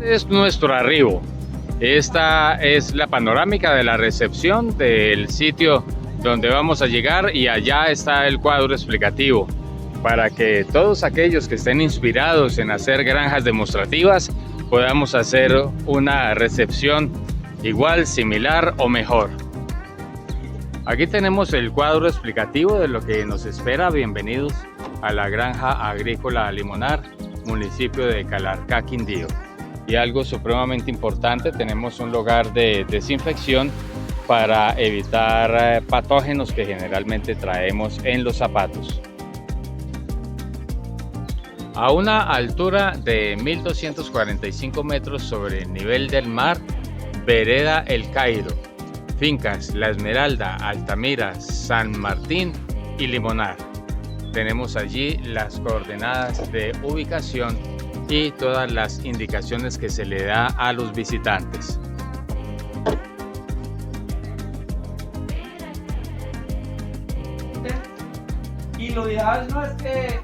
Este es nuestro arribo. Esta es la panorámica de la recepción del sitio donde vamos a llegar, y allá está el cuadro explicativo para que todos aquellos que estén inspirados en hacer granjas demostrativas podamos hacer una recepción igual, similar o mejor. Aquí tenemos el cuadro explicativo de lo que nos espera. Bienvenidos a la granja agrícola Limonar, municipio de Calarcá, Quindío. Y algo supremamente importante, tenemos un lugar de desinfección para evitar patógenos que generalmente traemos en los zapatos. A una altura de 1245 metros sobre el nivel del mar, vereda El Cairo, fincas La Esmeralda, Altamira, San Martín y Limonar. Tenemos allí las coordenadas de ubicación y todas las indicaciones que se le da a los visitantes. Y lo ideal no es que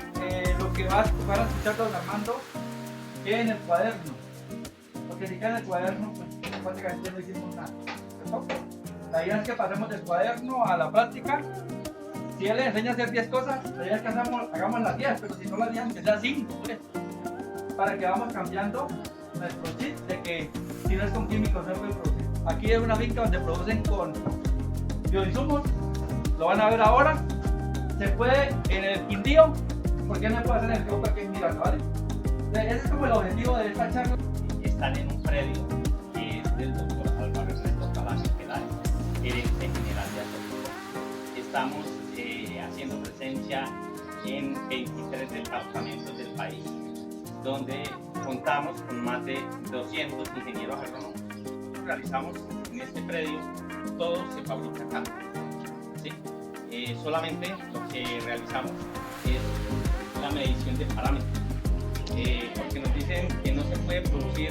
lo que van a escuchar don Armando quede en el cuaderno, porque si queda en el cuaderno, pues prácticamente no hicimos nada, ¿cierto? La idea es que pasemos del cuaderno a la práctica. Si él le enseña a hacer 10 cosas, la idea es que hagamos las 10, pero si no las 10, que sea 5, pues, para que vamos cambiando nuestro chip de que si no es con químicos no se puede producir. Aquí es una finca donde producen con bioinsumos, lo van a ver ahora. Se puede en el Quindío, ¿por qué no se puede hacer en el Cauca, que es Miranda, ¿vale? Entonces, ese es como el objetivo de esta charla. Están en un predio que es del doctor Álvaro Ernesto Palacio Peláez, gerente general de Azoto. Estamos haciendo presencia en 23 departamentos del país, donde contamos con más de 200 ingenieros agrónomos. Realizamos en este predio, todo se fabrica acá, ¿sí? Solamente lo que realizamos es la medición de parámetros, porque nos dicen que no se puede producir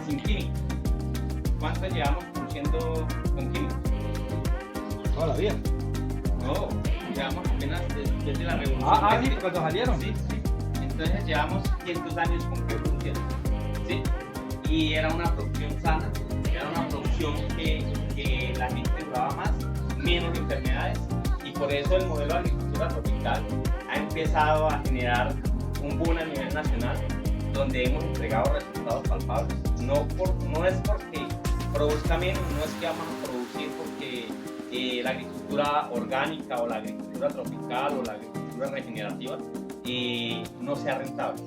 sin químicos. ¿Cuánto llevamos produciendo con químicos? Toda la vida. No, llevamos apenas desde la revolución. Sí, cuando salieron. Sí. Entonces llevamos 500 años con producción, ¿sí? Y era una producción sana, era una producción que la gente duraba más, menos enfermedades, y por eso el modelo de agricultura tropical ha empezado a generar un boom a nivel nacional, donde hemos entregado resultados palpables. No es porque produzca menos, no es que vamos a producir porque la agricultura orgánica o la agricultura tropical o la agricultura regenerativa no sea rentable.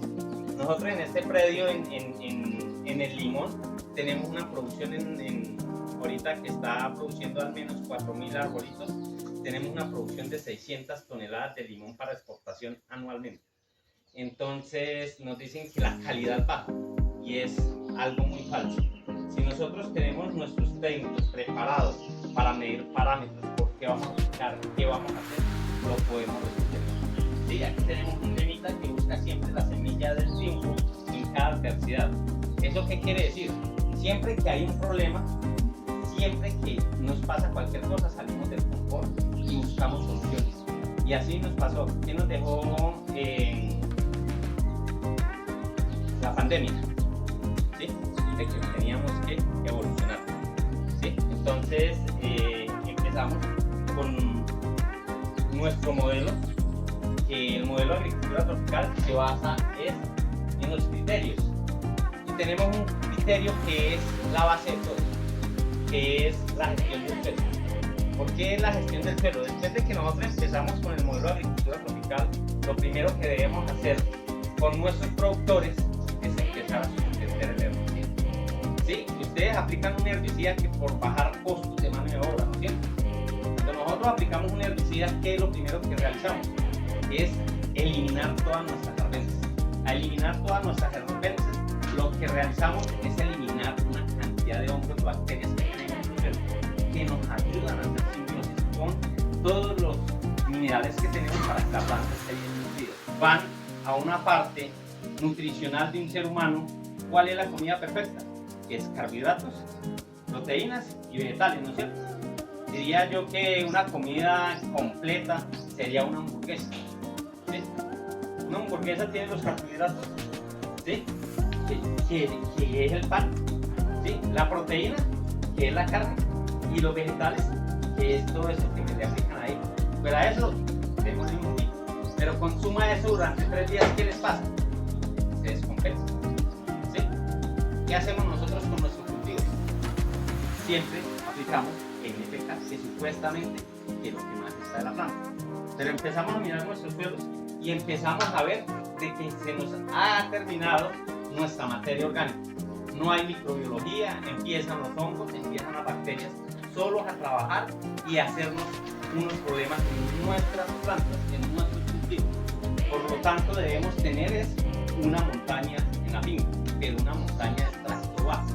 Nosotros en este predio, en el limón, tenemos una producción ahorita que está produciendo al menos 4.000 arbolitos. Tenemos una producción de 600 toneladas de limón para exportación anualmente. Entonces nos dicen que la calidad baja, y es algo muy falso. Si nosotros tenemos nuestros técnicos preparados para medir parámetros, por qué vamos a buscar, qué vamos a hacer, lo podemos resolver. Sí, aquí tenemos un temita que busca siempre la semilla del triunfo en cada adversidad. ¿Eso qué quiere decir? Siempre que hay un problema, siempre que nos pasa cualquier cosa, salimos del confort y buscamos soluciones. Y así nos pasó. ¿Qué nos dejó la pandemia? ¿Sí? De que teníamos que evolucionar. ¿Sí? Entonces empezamos con nuestro modelo. El modelo de agricultura tropical se basa en los criterios. Y tenemos un criterio que es la base de todo, que es la gestión del suelo. ¿Por qué la gestión del suelo? Después de que nosotros empezamos con el modelo de agricultura tropical, lo primero que debemos hacer con nuestros productores es empezar a suspender el herbicida. ¿Sí? Ustedes aplican un herbicida que por bajar costos de mano de obra, ¿no es cierto? Cuando nosotros aplicamos un herbicida, ¿qué es lo primero que realizamos? Es eliminar todas nuestras herpentes. Al eliminar todas nuestras herpentes, lo que realizamos es eliminar una cantidad de hongos y bacterias que tenemos en el suelo, que nos ayudan a hacer simbiosis con todos los minerales que tenemos para que la planta esté bien nutrida. Van a una parte nutricional de un ser humano. ¿Cuál es la comida perfecta? Es carbohidratos, proteínas y vegetales, ¿no es cierto? Diría yo que una comida completa sería una hamburguesa. ¿Sí? Una hamburguesa tiene los carbohidratos, ¿sí? que es el pan, ¿sí? La proteína, que es la carne, y los vegetales, que es todo eso que me le aplican ahí. Pero a eso, démosle un poquito. Pero consuma eso durante 3 días, ¿qué les pasa? Se descompensa, ¿sí? ¿Qué hacemos nosotros con nuestros cultivos? Siempre aplicamos NPK, que supuestamente es lo que más está de la planta. Pero empezamos a mirar nuestros suelos y empezamos a ver de que se nos ha terminado nuestra materia orgánica. No hay microbiología, empiezan los hongos, empiezan las bacterias solos a trabajar y a hacernos unos problemas en nuestras plantas, en nuestros cultivos. Por lo tanto, debemos tener una montaña en la finca, pero una montaña de extracto base.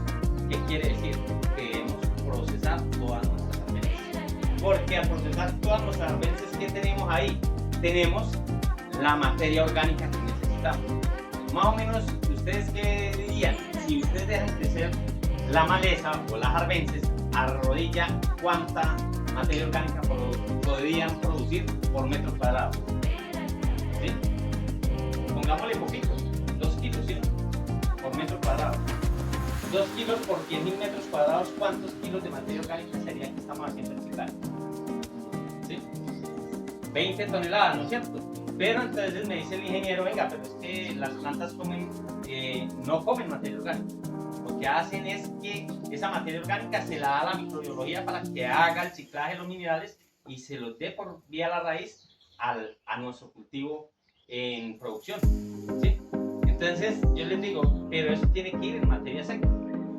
¿Qué quiere decir? Que debemos procesar todas nuestras arbences. Porque al procesar todas nuestras arbences, ¿qué tenemos ahí? Tenemos la materia orgánica que necesitamos. Más o menos, ¿ustedes qué dirían? Si ustedes dejan crecer la maleza o las arbences, a rodilla, ¿cuánta materia orgánica podrían producir por metro cuadrado? ¿Sí? Pongámosle poquito, 2 kilos, ¿sí? Por metro cuadrado. 2 kilos por 100.000 metros cuadrados, ¿cuántos kilos de materia orgánica sería que estamos haciendo el ciclaje? ¿Sí? 20 toneladas, ¿no es cierto? Pero entonces me dice el ingeniero, venga, pero es que las plantas no comen materia orgánica. Lo que hacen es que esa materia orgánica se la da a la microbiología para que haga el ciclaje de los minerales y se los dé por vía la raíz a nuestro cultivo en producción, ¿sí? Entonces yo les digo, pero eso tiene que ir en materia seca.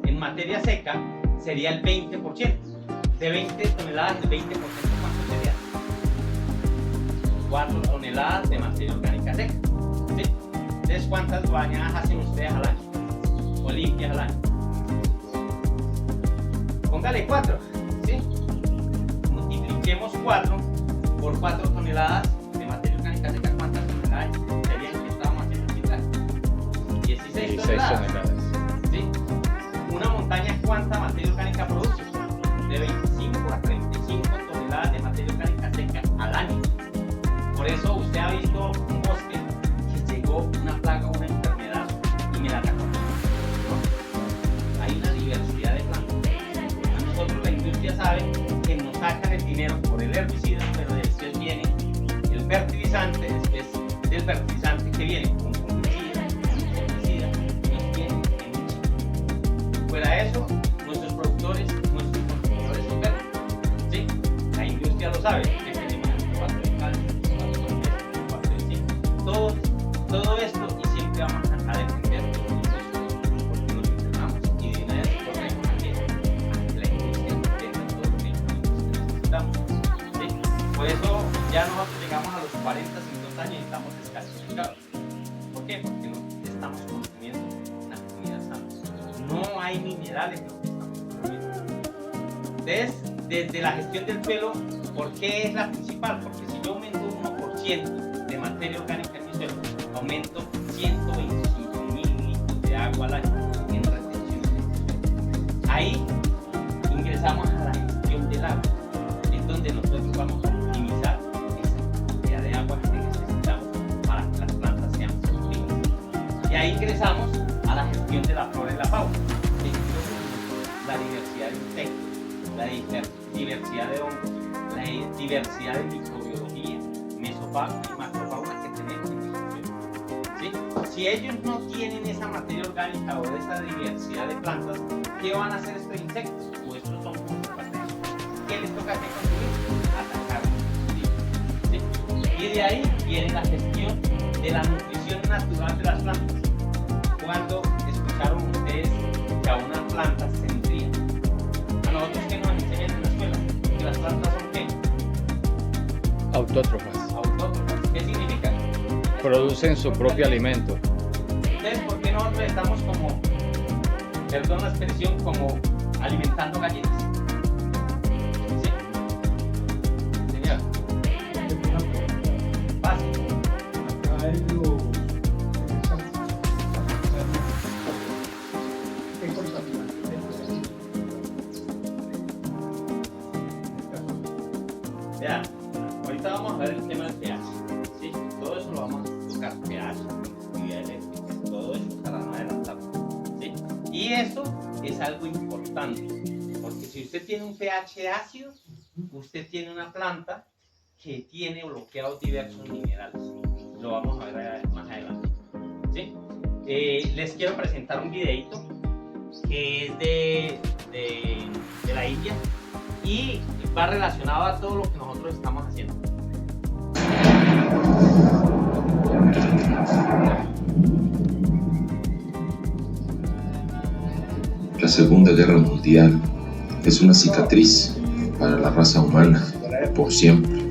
En materia seca sería el 20%. De 20 toneladas, el 20%, ¿cuánto sería? 4 toneladas de materia orgánica seca, ¿sí? Entonces, ¿cuántas bañadas hacen ustedes al año? O limpias al año. Póngale 4, ¿sí? Multipliquemos 4 por 4 toneladas de materia orgánica seca. ¿Cuántas toneladas serían que estábamos haciendo el ciclaje? 16 toneladas. ¿Sí? Una montaña, ¿cuánta materia orgánica produce? De 25 a 35 toneladas de materia orgánica seca al año. Por eso usted ha visto un bosque que llegó una plaga, una enfermedad y me la atacó. ¿No? Hay una diversidad de plantas. A nosotros la industria sabe que nos sacan el dinero por el herbicida, pero después viene el fertilizante, después del fertilizante que viene con fungicida, nos viene en un chico. Fuera de eso, nuestros productores, nuestros consumidores son verdes, ¿sí? La industria lo sabe, que tenemos el cuatro de calcio, todo esto, y siempre vamos a defender porque nos internamos y de una vez corremos a que la industria tenga todo lo que necesitamos, ¿sí? Por eso ya nosotros llegamos a los 40, 50 años y estamos descalcificados. ¿Por qué? Porque no estamos consumiendo una comida sana. No hay minerales en lo que estamos consumiendo. Entonces, desde la gestión del suelo, ¿por qué es la principal? Porque si yo aumento 1% de materia orgánica en mi suelo, aumento 125.000 litros de agua al año en retención de este suelo. Ahí ingresamos a la gestión del agua, es donde nosotros vamos a optimizar esa cantidad de agua que necesitamos para que las plantas sean productivas. Y ahí ingresamos a la gestión de la flora y la fauna, la diversidad de insectos, la diversidad de hongos, la diversidad de microbiología, mesofauna y macrofauna que tenemos en nuestro suelo, ¿sí? Si ellos no tienen esa materia orgánica o esa diversidad de plantas, ¿qué van a hacer estos insectos o estos hongos? ¿Qué les toca hacer con su atacar? ¿Sí? Y de ahí viene la gestión de la nutrición natural de las plantas. Cuando escucharon ustedes que a una planta se nutría, a nosotros que nos enseñan en la escuela que las plantas son ¿qué? Autótrofas. ¿Qué significa? Producen su propio alimento. Entonces, ¿por qué nosotros estamos como, perdón la expresión, como alimentando gallinas? ¿Sí? Señor. Fácil. Acá hay los ya, ahorita vamos a ver el tema del pH, ¿sí? Todo eso lo vamos a tocar, pH, actividad eléctrica, todo eso para no adelantar, ¿sí? Y eso es algo importante, porque si usted tiene un pH ácido, usted tiene una planta que tiene bloqueados diversos minerales. Lo vamos a ver más adelante. ¿Sí? Les quiero presentar un videito que es de la India y va relacionado a todo lo que nosotros estamos haciendo. La Segunda Guerra Mundial es una cicatriz para la raza humana por siempre.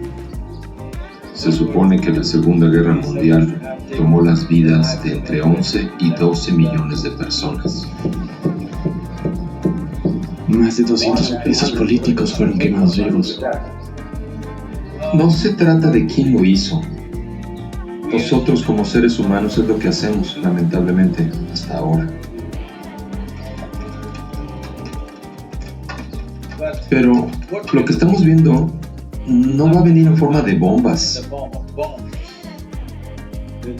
Se supone que la Segunda Guerra Mundial tomó las vidas de entre 11 y 12 millones de personas. Más de 200 presos políticos fueron quemados vivos. No se trata de quién lo hizo. Nosotros como seres humanos es lo que hacemos, lamentablemente, hasta ahora. Pero lo que estamos viendo no va a venir en forma de bombas.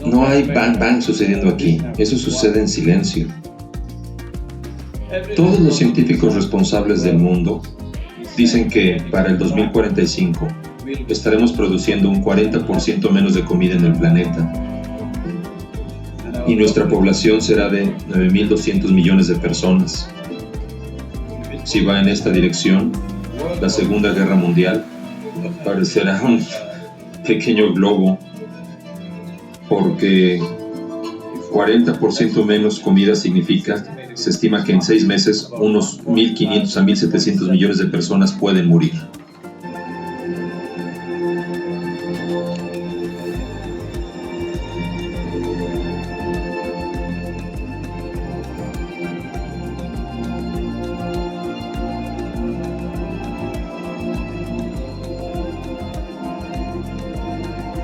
No hay bang bang sucediendo aquí. Eso sucede en silencio. Todos los científicos responsables del mundo dicen que para el 2045 estaremos produciendo un 40% menos de comida en el planeta. Y nuestra población será de 9.200 millones de personas. Si va en esta dirección, la Segunda Guerra Mundial parecerá un pequeño globo, porque 40% menos comida significa, se estima que en 6 meses unos 1.500 a 1.700 millones de personas pueden morir.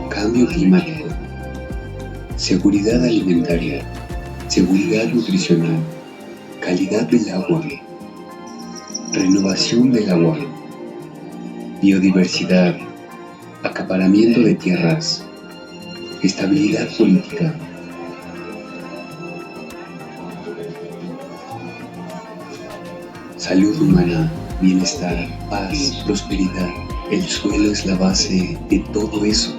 Cambio climático, seguridad alimentaria, seguridad nutricional, calidad del agua, renovación del agua, biodiversidad, acaparamiento de tierras, estabilidad política. Salud humana, bienestar, paz, prosperidad. El suelo es la base de todo eso.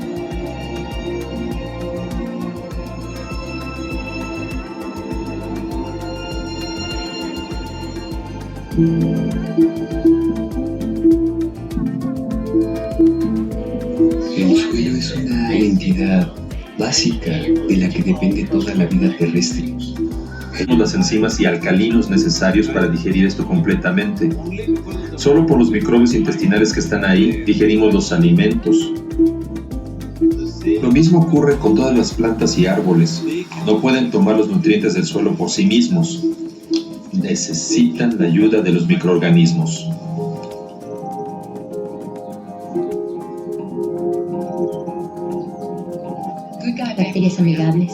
El suelo es una entidad básica de la que depende toda la vida terrestre. Tenemos las enzimas y alcalinos necesarios para digerir esto completamente. Solo por los microbios intestinales que están ahí digerimos los alimentos. Lo mismo ocurre con todas las plantas y árboles. No pueden tomar los nutrientes del suelo por sí mismos. Necesitan la ayuda de los microorganismos. Bacterias amigables,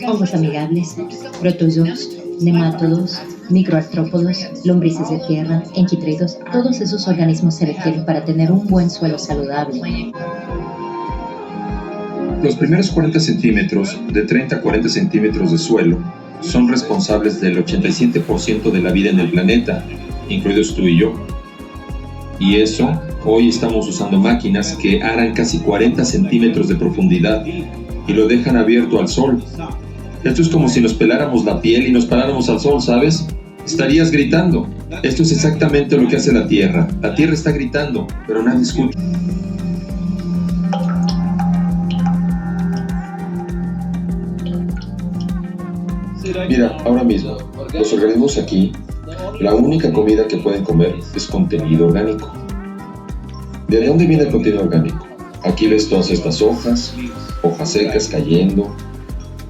hongos amigables, protozoos, nemátodos, microartrópodos, lombrices de tierra, enquitreidos, todos esos organismos se requieren para tener un buen suelo saludable. Los primeros 40 centímetros, de 30 a 40 centímetros de suelo, son responsables del 87% de la vida en el planeta, incluidos tú y yo. Y eso, hoy estamos usando máquinas que aran casi 40 centímetros de profundidad y lo dejan abierto al sol. Esto es como si nos peláramos la piel y nos paráramos al sol, ¿sabes? Estarías gritando. Esto es exactamente lo que hace la Tierra. La Tierra está gritando, pero nadie escucha. Mira, ahora mismo, los organismos aquí, la única comida que pueden comer es contenido orgánico. ¿De dónde viene el contenido orgánico? Aquí ves todas estas hojas secas cayendo.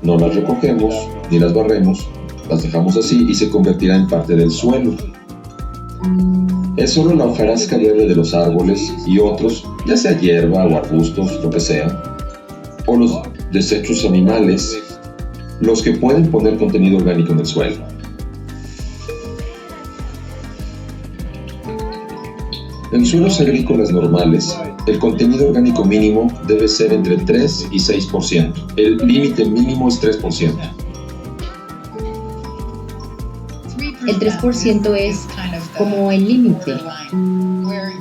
No las recogemos ni las barremos, las dejamos así y se convertirá en parte del suelo. Es solo la hojarasca verde de los árboles y otros, ya sea hierba o arbustos, lo que sea, o los desechos animales, los que pueden poner contenido orgánico en el suelo. En suelos agrícolas normales, el contenido orgánico mínimo debe ser entre 3 y 6%. El límite mínimo es 3%. El 3% es como el límite,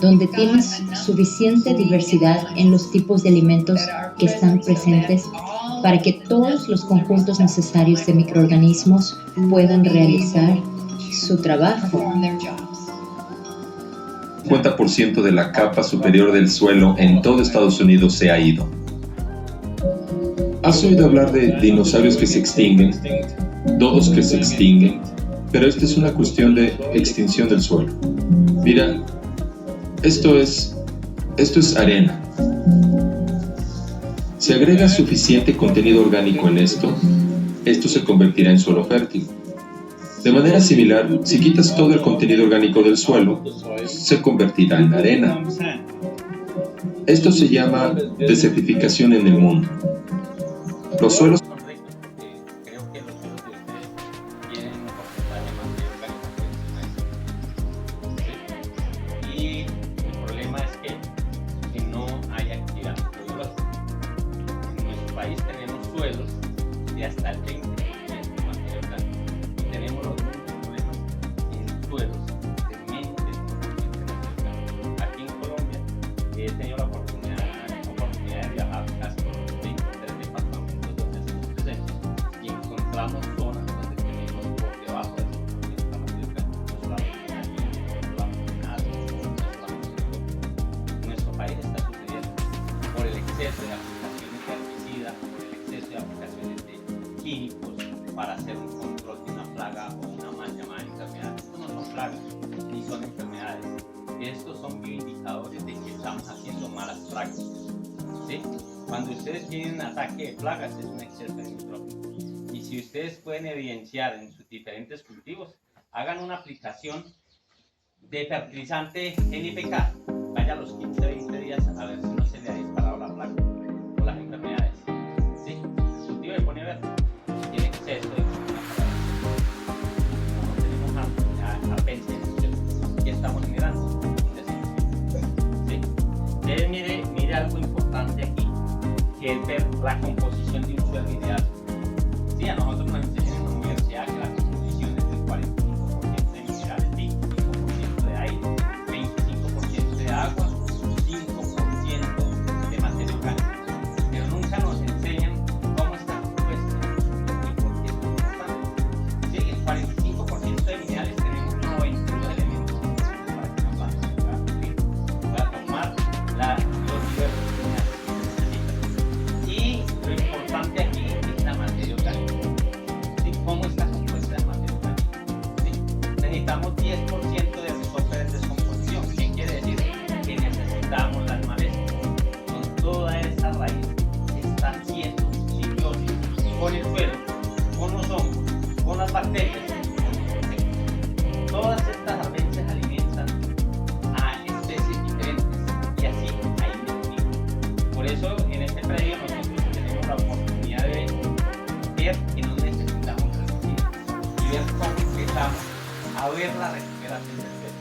donde tienes suficiente diversidad en los tipos de alimentos que están presentes para que todos los conjuntos necesarios de microorganismos puedan realizar su trabajo. 50% de la capa superior del suelo en todo Estados Unidos se ha ido. ¿Has oído hablar de dinosaurios que se extinguen? Dodos que se extinguen. Pero esta es una cuestión de extinción del suelo. Mira, esto es arena. Si agregas suficiente contenido orgánico en esto se convertirá en suelo fértil. De manera similar, si quitas todo el contenido orgánico del suelo, se convertirá en arena. Esto se llama desertificación en el mundo. Los suelos Correcto, porque creo que los suelos de ustedes tienen un porcentaje más de orgánico que el. Y el problema es que no hay actividad microbiológica. En nuestro país tenemos suelos de hasta el 20% de materia orgánica. Y tenemos los mismos problemas en suelos de menos del 1% de materia orgánica. Aquí en Colombia he tenido la oportunidad de viajar casi por los 23 departamentos donde estamos presentes y encontramos zonas donde tenemos por debajo del 1% de la materia orgánica. No solamente en alimentos, no solamente en agua, no solamente en todo. Nuestro país está sucediendo por el exceso de aplicaciones de herbicidas, por el exceso de aplicaciones de químicos para hacer un control de una plaga o una mal llamada enfermedad. Estos no son plagas ni son enfermedades. Estos son bioindicadores de que estamos haciendo malas prácticas. ¿Sí? Cuando ustedes tienen un ataque de plagas es un exceso de nitrógeno. Y si ustedes pueden evidenciar en sus diferentes cultivos, hagan una aplicación de fertilizante NPK. Vaya a los 15-20 días a ver si no se le ha disparado la plaga o las enfermedades. ¿Sí? El cultivo de pone verde tiene exceso de como no tenemos apenas ¿qué estamos generando? Un desequilibrio. ¿Sí? Ustedes mire algo importante aquí, que es ver la composición de un suelo ideal. Sí, a nosotros nos enseñan en la universidad que la composición es del 45% de minerales, 25% de aire, 25% de agua, 5% de materia orgánica. Pero nunca nos enseñan cómo está compuesta y por qué es importante. Sí, el 45% de minerales tenemos 92 elementos para que una planta pueda tomar los diversos minerales que necesita. Y lo importante aquí es la materia orgánica. ¿Sí? ¿Cómo está compuesta la materia orgánica? ¿Sí? Necesitamos 10% de software en descomposición. ¿Qué quiere decir? Que necesitamos las malezas. Con toda esa raíz que está haciendo simbiosis con el suelo, con los hongos, con las bacterias, con los insectos. Todas estas abejas alimentan a especies diferentes y así hay un equilibrio. Por eso en este predio nosotros tenemos la oportunidad de ver que no necesitamos reducir y ver cómo empezamos a ver la recuperación del suelo.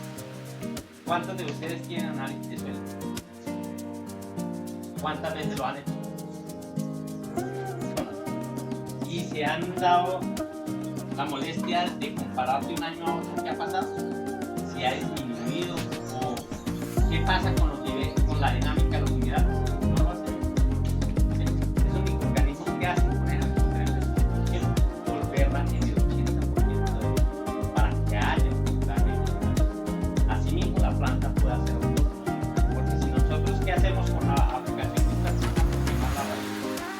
¿Cuántos de ustedes tienen análisis de suelo? ¿Cuántas veces lo han hecho? Y se han dado la molestia de comparar de un año a otro qué ha pasado, si ha disminuido o qué pasa con la dinámica de los minerales. No lo hacen. Esos microorganismos que hacen con esa descomposición, volverla en el 80% para que haya un porcentaje de minerales. Asimismo la planta puede hacer autónoma, porque si nosotros qué hacemos con la aplicación de esta planta, quemar la raíz,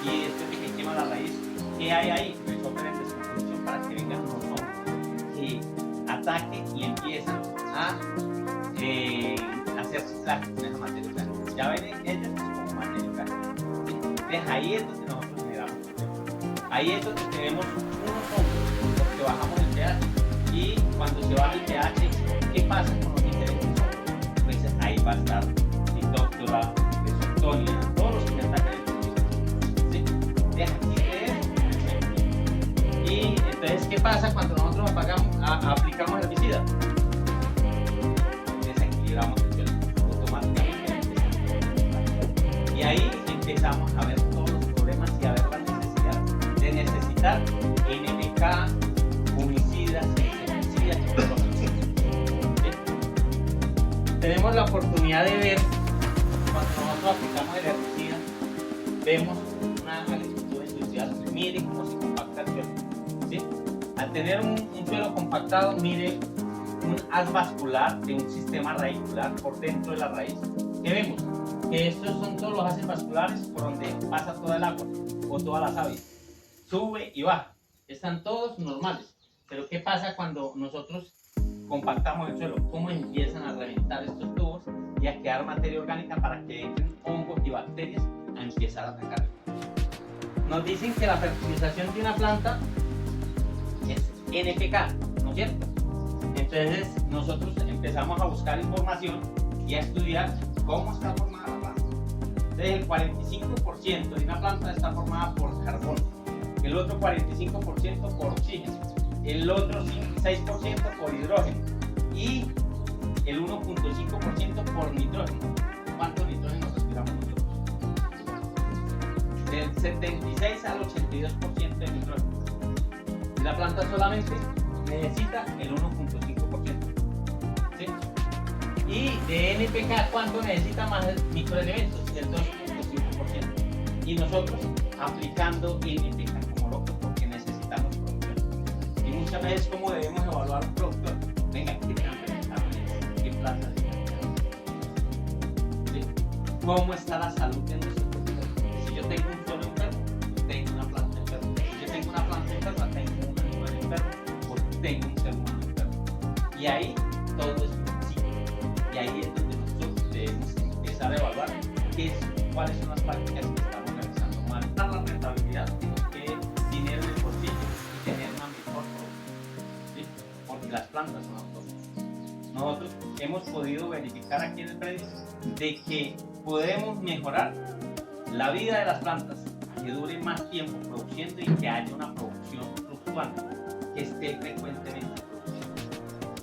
y después de que quema la raíz, ¿qué hay ahí? Resolver en descomposición para que vengan unos hongos que ataquen y empiezan a hacer ciclaje con esa materia orgánica. Ya ven ellos como materia orgánica. Entonces ahí es donde nosotros generamos problemas. Ahí es donde tenemos unos hongos porque bajamos el pH. Y cuando se baja el pH, ¿qué pasa con los diferentes hongos? Pues ahí va a estar Phytophthora, Rhizoctonia, todos los que me atacan el cultivo. ¿Sí? Deja aquí de eso. Y entonces, ¿qué pasa cuando nosotros aplicamos herbicida? Desequilibramos el suelo automáticamente. Y ahí empezamos a ver todos los problemas y a ver la necesidad de necesitar NPK, fungicidas, insecticidas tenemos la oportunidad de ver, cuando nosotros aplicamos el herbicida, vemos una agricultura industrial. Mire cómo se compacta el suelo, ¿sí? Al tener un suelo compactado, mire un haz vascular de un sistema radicular por dentro de la raíz. ¿Qué vemos? Que estos son todos los haces vasculares por donde pasa toda el agua o toda la savia. Sube y baja. Están todos normales. Pero ¿qué pasa cuando nosotros compactamos el suelo? ¿Cómo empiezan a reventar estos tubos y a quedar materia orgánica para que entren hongos y bacterias a empezar a atacar? Nos dicen que la fertilización de una planta es NPK, ¿no es cierto? Entonces nosotros empezamos a buscar información y a estudiar cómo está formada la planta. Entonces el 45% de una planta está formada por carbono, el otro 45% por oxígeno, el otro 6% por hidrógeno y el 1.5% por nitrógeno. ¿Cuánto nitrógeno respiramos nosotros? Del 76 al 82% de nitrógeno. Y la planta solamente necesita el 1.5%. ¿Sí? Y de NPK, ¿cuánto necesita más microelementos? El 2.5%. Y nosotros aplicando NPK como locos porque necesitamos producción. Y muchas veces, ¿cómo debemos evaluar un productor? Venga, ¿qué tan rentable? ¿Qué plata? ¿Sí? ¿Cómo está la salud de nuestro productor? Si yo tengo un suelo enfermo, tengo una planta enferma. Si yo tengo una planta enferma, tengo un animal enfermo o tengo un ser humano enfermo. Y ahí todo es un ciclo. Y ahí es donde nosotros debemos empezar a evaluar cuáles son las prácticas que estamos realizando. Matar la rentabilidad, sino que dinero en el bolsillo y tener una mejor producción. ¿Sí? Porque las plantas son autónomas. Nosotros hemos podido verificar aquí en el predio de que podemos mejorar la vida de las plantas, que dure más tiempo produciendo y que haya una producción fluctuante, que esté frecuentemente produciendo.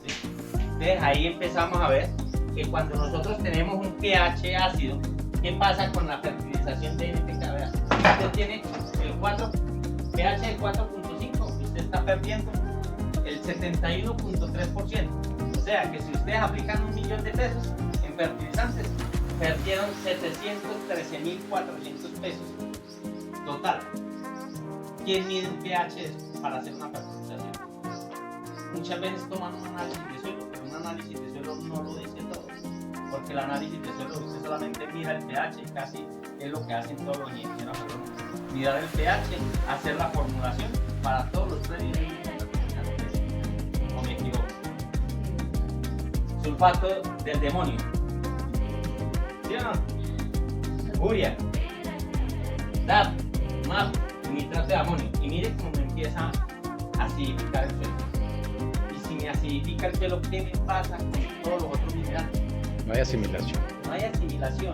¿Sí? Entonces ahí empezamos a ver que cuando nosotros tenemos un pH ácido, ¿qué pasa con la fertilización de NPK? Vea, si usted tiene el pH de 4.5, usted está perdiendo el 71.3%. O sea que si ustedes aplican 1.000.000 de pesos en fertilizantes, perdieron 713.400 pesos total. ¿Quién mide un pH para hacer una fertilización? Muchas veces toman un análisis de suelo, pero un análisis de suelo no lo dice todo. Porque el análisis de suelo usted solamente mira el pH, casi es lo que hacen todos los ingenieros agrónomos. Mirar el pH, hacer la formulación para todos los predios. ¿O me equivoco? Sulfato del demonio. ¿Sí o no? Urea, DAP, MAP, nitrato de amonio. Y mire cómo empieza a acidificar el suelo. Y si me acidifica el suelo, ¿qué me pasa con todos los otros minerales? No hay asimilación. No hay asimilación,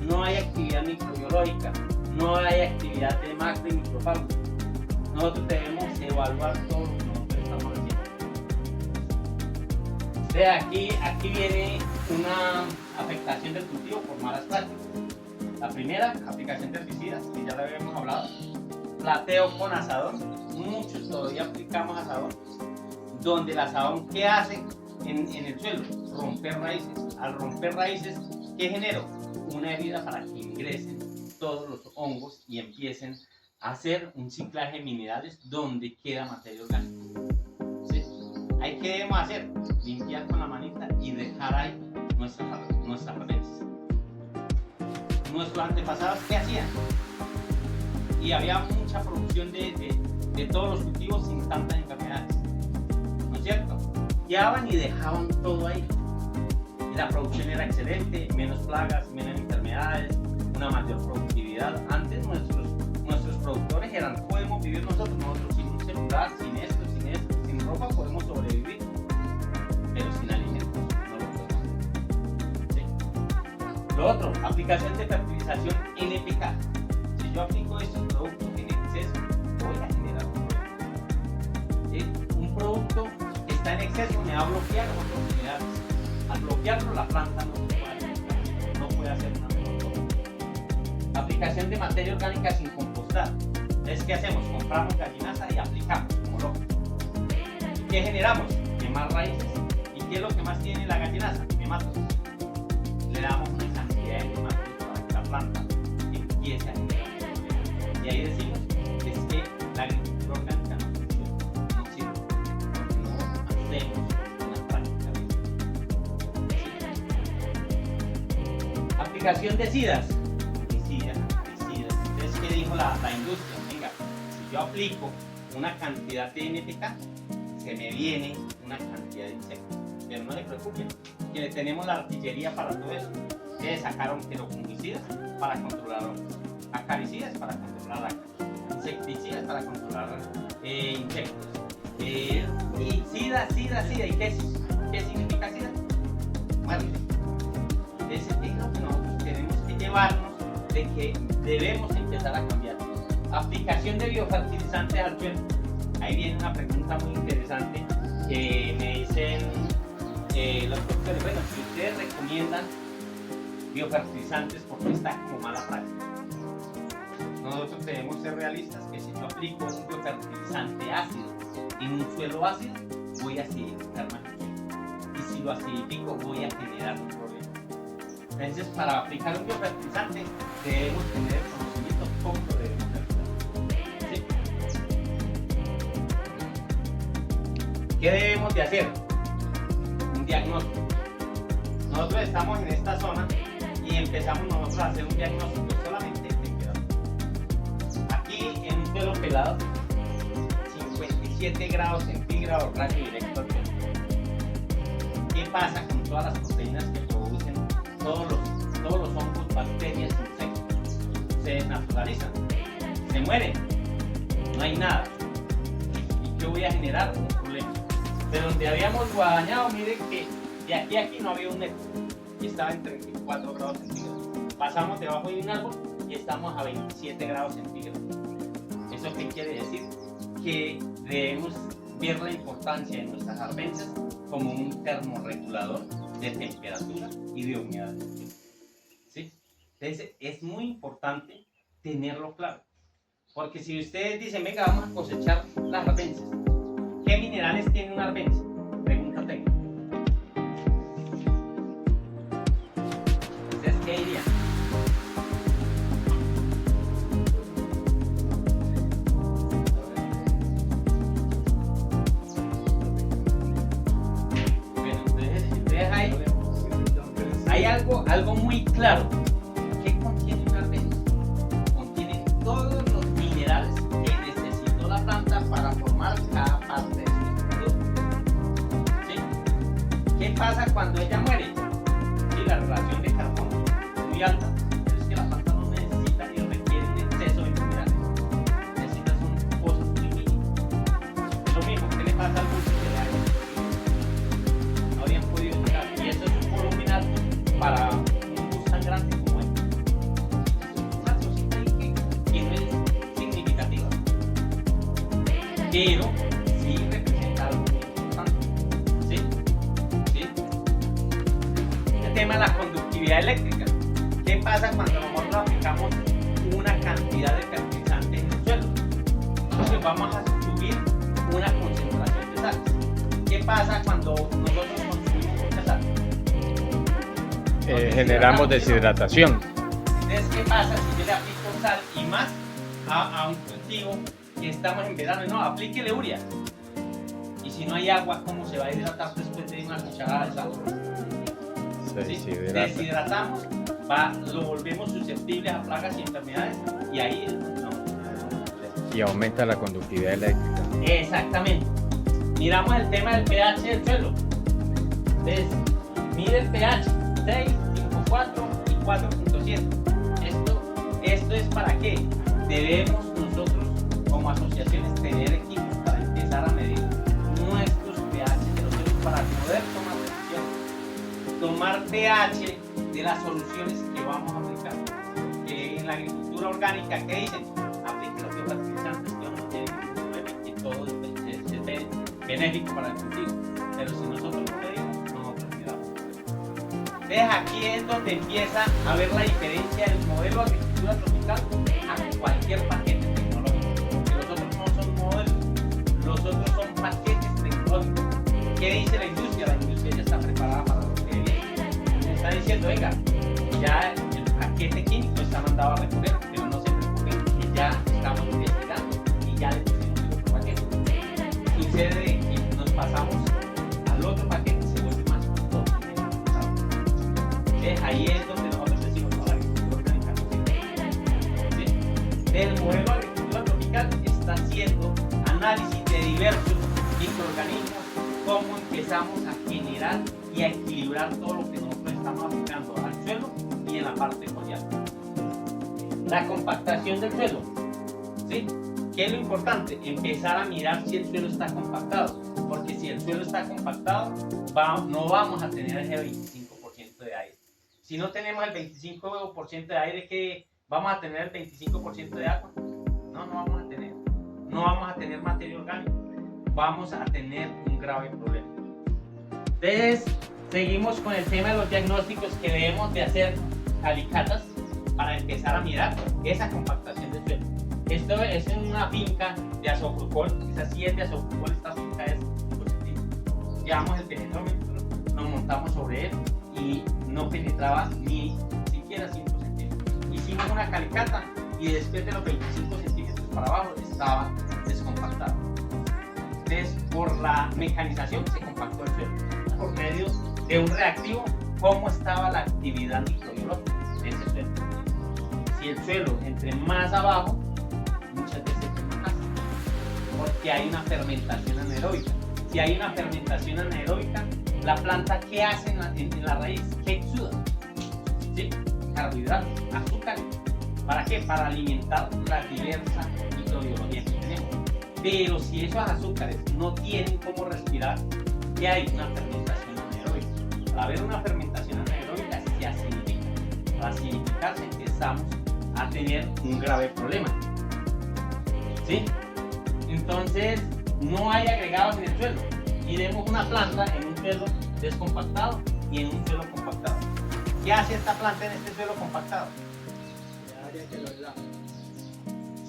no hay actividad microbiológica, no hay actividad de macro y microfauna. Nosotros debemos evaluar todo lo que nosotros estamos haciendo. De aquí viene una afectación del cultivo por malas prácticas. La primera, aplicación de herbicidas, que ya lo habíamos hablado. Plateo con asadón, muchos todavía aplicamos asadón, donde el asadón, ¿qué hace en el suelo? Romper raíces. Al romper raíces, ¿qué genera? Una herida para que ingresen todos los hongos y empiecen a hacer un ciclaje de minerales donde queda materia orgánica. ¿Sí? ¿Ahí qué debemos hacer? Limpiar con la manita y dejar ahí nuestras raíces. Nuestros antepasados, ¿qué hacían? Y había mucha producción de todos los cultivos sin tantas enfermedades. ¿No es cierto? Guiaban y dejaban todo ahí. Y la producción era excelente, menos plagas, menos enfermedades, una mayor productividad. Antes nuestros productores eran, podemos vivir nosotros sin un celular, sin esto, sin ropa, podemos sobrevivir, pero sin alimentos no lo podemos hacer. ¿Sí? Lo otro, aplicación de fertilización NPK. Si yo aplico estos productos en exceso, voy a generar un problema. ¿Sí? Un producto que está en exceso me va a bloquear otros minerales. Al bloquearlo, la planta no puede hacer una mejor cosa. Aplicación de materia orgánica sin compostar. Entonces, ¿qué hacemos? Compramos gallinaza y aplicamos como locos. ¿Qué generamos? Quemar raíces. ¿Y qué es lo que más tiene la gallinaza? Nematodos. le damos una cantidad de nematodos para que la planta empiece a generar. Y ahí decimos es que la agricultura orgánica no funciona, no sirve, porque no hacemos una práctica de aplicación de herbicidas. Entonces, ¿qué dijo la industria? Venga, si yo aplico una cantidad de NPK, se me viene una cantidad de insectos. Pero no le preocupen, que tenemos la artillería para todo eso. Que sacaron fungicidas para controlar hongos, acaricidas para controlar ácaros, insecticidas para controlar insectos. Y sida. ¿Y qué significa sida? Muerte. Ese es lo que nosotros tenemos que llevarnos de que debemos empezar a cambiar. Aplicación de biofertilizantes al suelo. Ahí viene una pregunta muy interesante que me dicen los doctores. Bueno, si ustedes recomiendan biofertilizantes, porque está como mala práctica. Nosotros debemos ser realistas que si yo aplico un biofertilizante ácido en un suelo ácido, voy a acidificar más el suelo. Y si lo acidifico, voy a generar un problema. Entonces, para aplicar un biofertilizante, debemos tener el conocimiento cómo lo debemos realizar. ¿Sí? ¿Qué debemos de hacer? Un diagnóstico. Nosotros estamos en esta zona y empezamos nosotros a hacer un diagnóstico solamente de temperatura. Aquí en un suelo pelado, 57 grados centígrados, rayo directo al suelo. ¿Qué pasa con todas las proteínas que producen todos los hongos, bacterias, insectos? Se desnaturalizan, se mueren, no hay nada. ¿Y qué voy a generar? Un problema. De donde habíamos guadañado, miren que de aquí a aquí no había un metro y estaba en 34 grados centígrados. Pasamos debajo de un árbol y estamos a 27 grados centígrados. ¿Eso qué quiere decir? Que debemos ver la importancia de nuestras arbences como un termorregulador de temperatura y de humedad. ¿Sí? Entonces es muy importante tenerlo claro. Porque si ustedes dicen, venga, vamos a cosechar las arbences, ¿qué minerales tiene una arbenza? Pregunta técnica. ¿Ustedes qué dirían? Bueno, entonces hay algo muy claro. ¿Qué contiene una arbenza? Contiene todos los minerales que necesitó la planta para formar cada parte de su estructura. ¿Sí? ¿Qué pasa cuando ella muere? Sí, la relación de carbono es muy alta, pero es que la planta no necesita ni requiere un exceso de minerales. Necesita son cosas muy mínimas. Es lo mismo, ¿qué le pasa al buque de la aire? No habían podido llegar. Y eso es un volumen alto para un bus tan grande como este. Es una cosita ahí que no es significativa, pero sí representa algo muy importante. ¿Sí? ¿Sí? El tema de la conductividad eléctrica. ¿Qué pasa cuando nosotros aplicamos una cantidad de fertilizante en el suelo? Entonces vamos a subir una concentración de sales. ¿Qué pasa cuando nosotros consumimos mucha sal? Generamos deshidratación. Entonces, ¿qué pasa si yo le aplico sal y más a un cultivo que estamos en verano? No, aplíquele urea. Y si no hay agua, ¿cómo se va a hidratar después de una cucharada de sal? Se ¿Sí? deshidrata. Deshidratamos, lo volvemos susceptible a plagas y enfermedades y ahí no. Y aumenta la conductividad eléctrica. Exactamente. Miramos el tema del pH del suelo. Entonces, mide el pH 6, 5.4 y 4.7. Esto es para qué. Debemos nosotros como asociaciones tener equipos para empezar a medir nuestros pH de los suelos para poder tomar decisiones. Tomar pH de las soluciones que vamos a aplicar. En la agricultura orgánica, ¿qué dicen? Apliquen los biofertilizantes, que no tienen ningún problema y que todo es benéfico para el cultivo. Pero si nosotros no medimos, nosotros miramos. Entonces aquí es donde empieza a ver la diferencia del modelo de agricultura tropical a cualquier paquete tecnológico. Porque los otros no son modelos, los otros son paquetes tecnológicos. ¿Qué dice la industria? La industria ya está preparada para lo que viene. Está diciendo, venga, ya el paquete químico está mandado a recoger, pero no se preocupen que ya estamos investigando y ya le pusimos el otro paquete. Sucede que nos pasamos al otro paquete, se vuelve más costoso. Ahí es donde nosotros decimos, no, la agricultura orgánica no sirve. ¿Sí? El modelo de agricultura tropical está haciendo análisis de diversos microorganismos, cómo empezamos a generar y a equilibrar todo lo que nosotros estamos aplicando al suelo y en la parte foliar. La compactación del suelo, ¿sí? ¿Qué es lo importante? Empezar a mirar si el suelo está compactado, porque si el suelo está compactado, no vamos a tener ese 25% de aire. Si no tenemos el 25% de aire, ¿qué? ¿Vamos a tener el 25% de agua? No, no vamos a tener. No vamos a tener materia orgánica. Vamos a tener un grave problema. Entonces, seguimos con el tema de los diagnósticos que debemos de hacer alicatas para empezar a mirar esa compactación del suelo. Esto es en una finca de azofrucol, es así es de azofrucol, esta finca es positiva. Llevamos el penetrómetro, nos montamos sobre él y no penetraba ni siquiera 5 centímetros. Hicimos una calicata y después de los 25 centímetros para abajo estaba descompactado. Entonces, por la mecanización se compactó el suelo, por medio de un reactivo, cómo estaba la actividad microbiológica de ese suelo. Si el suelo entre más abajo, muchas veces es más ácido, porque hay una fermentación anaeróbica. Si hay una fermentación anaeróbica, la planta, ¿qué hace en la raíz? ¿Qué exuda? ¿Sí? Carbohidratos, azúcares. ¿Para qué? Para alimentar la diversa microbiología que tenemos. Pero si esos azúcares no tienen cómo respirar, ¿qué hay? Una fermentación anaeróbica. Para haber una fermentación anaeróbica se acidifica. Para acidificarse empezamos a tener un grave problema. ¿Sí? Entonces, no hay agregados en el suelo. Tenemos una planta en un suelo descompactado y en un suelo compactado. ¿Qué hace esta planta en este suelo compactado?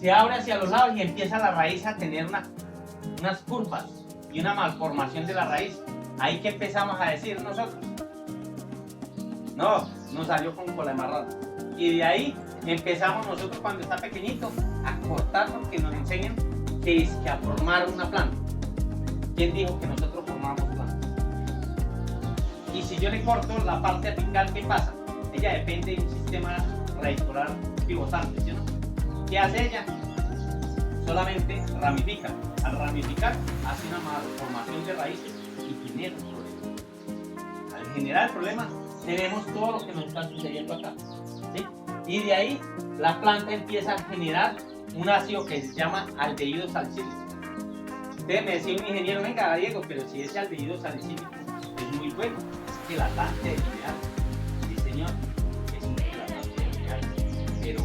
Se abre hacia los lados y empieza la raíz a tener unas curvas y una malformación de la raíz. Ahí que empezamos a decir nosotros, no, nos salió con cola de marrano. Y de ahí empezamos nosotros cuando está pequeñito a cortar, porque nos enseñan que es que a formar una planta. ¿Quién dijo que nosotros formamos plantas? Y si yo le corto la parte apical, ¿qué pasa? Ella depende de un sistema radicular pivotante, ¿sí o no? ¿Qué hace ella? Solamente ramifica. Al ramificar, hace una malformación de raíces y genera un problema. Al generar el problema, tenemos todo lo que nos está sucediendo acá, ¿sí? Y de ahí, la planta empieza a generar un ácido que se llama aldehído salicílico. Ustedes me decía un ingeniero, venga Diego, pero si ese aldehído salicílico es muy bueno, es quelatante de minerales. Sí señor, es un quelatante de minerales, pero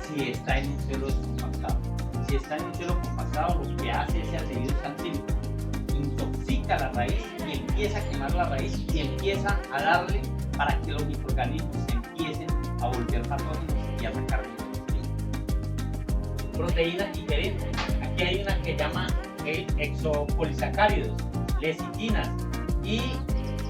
si está en un suelo descompactado. Si está en un suelo compactado, lo que hace ese aldehído salicílico intoxica la raíz y empieza a quemar la raíz y empieza a darle para que los microorganismos se empiecen a volver patógenos y a atacar proteínas diferentes. Aquí hay una que llama exopolisacáridos, lecitinas, y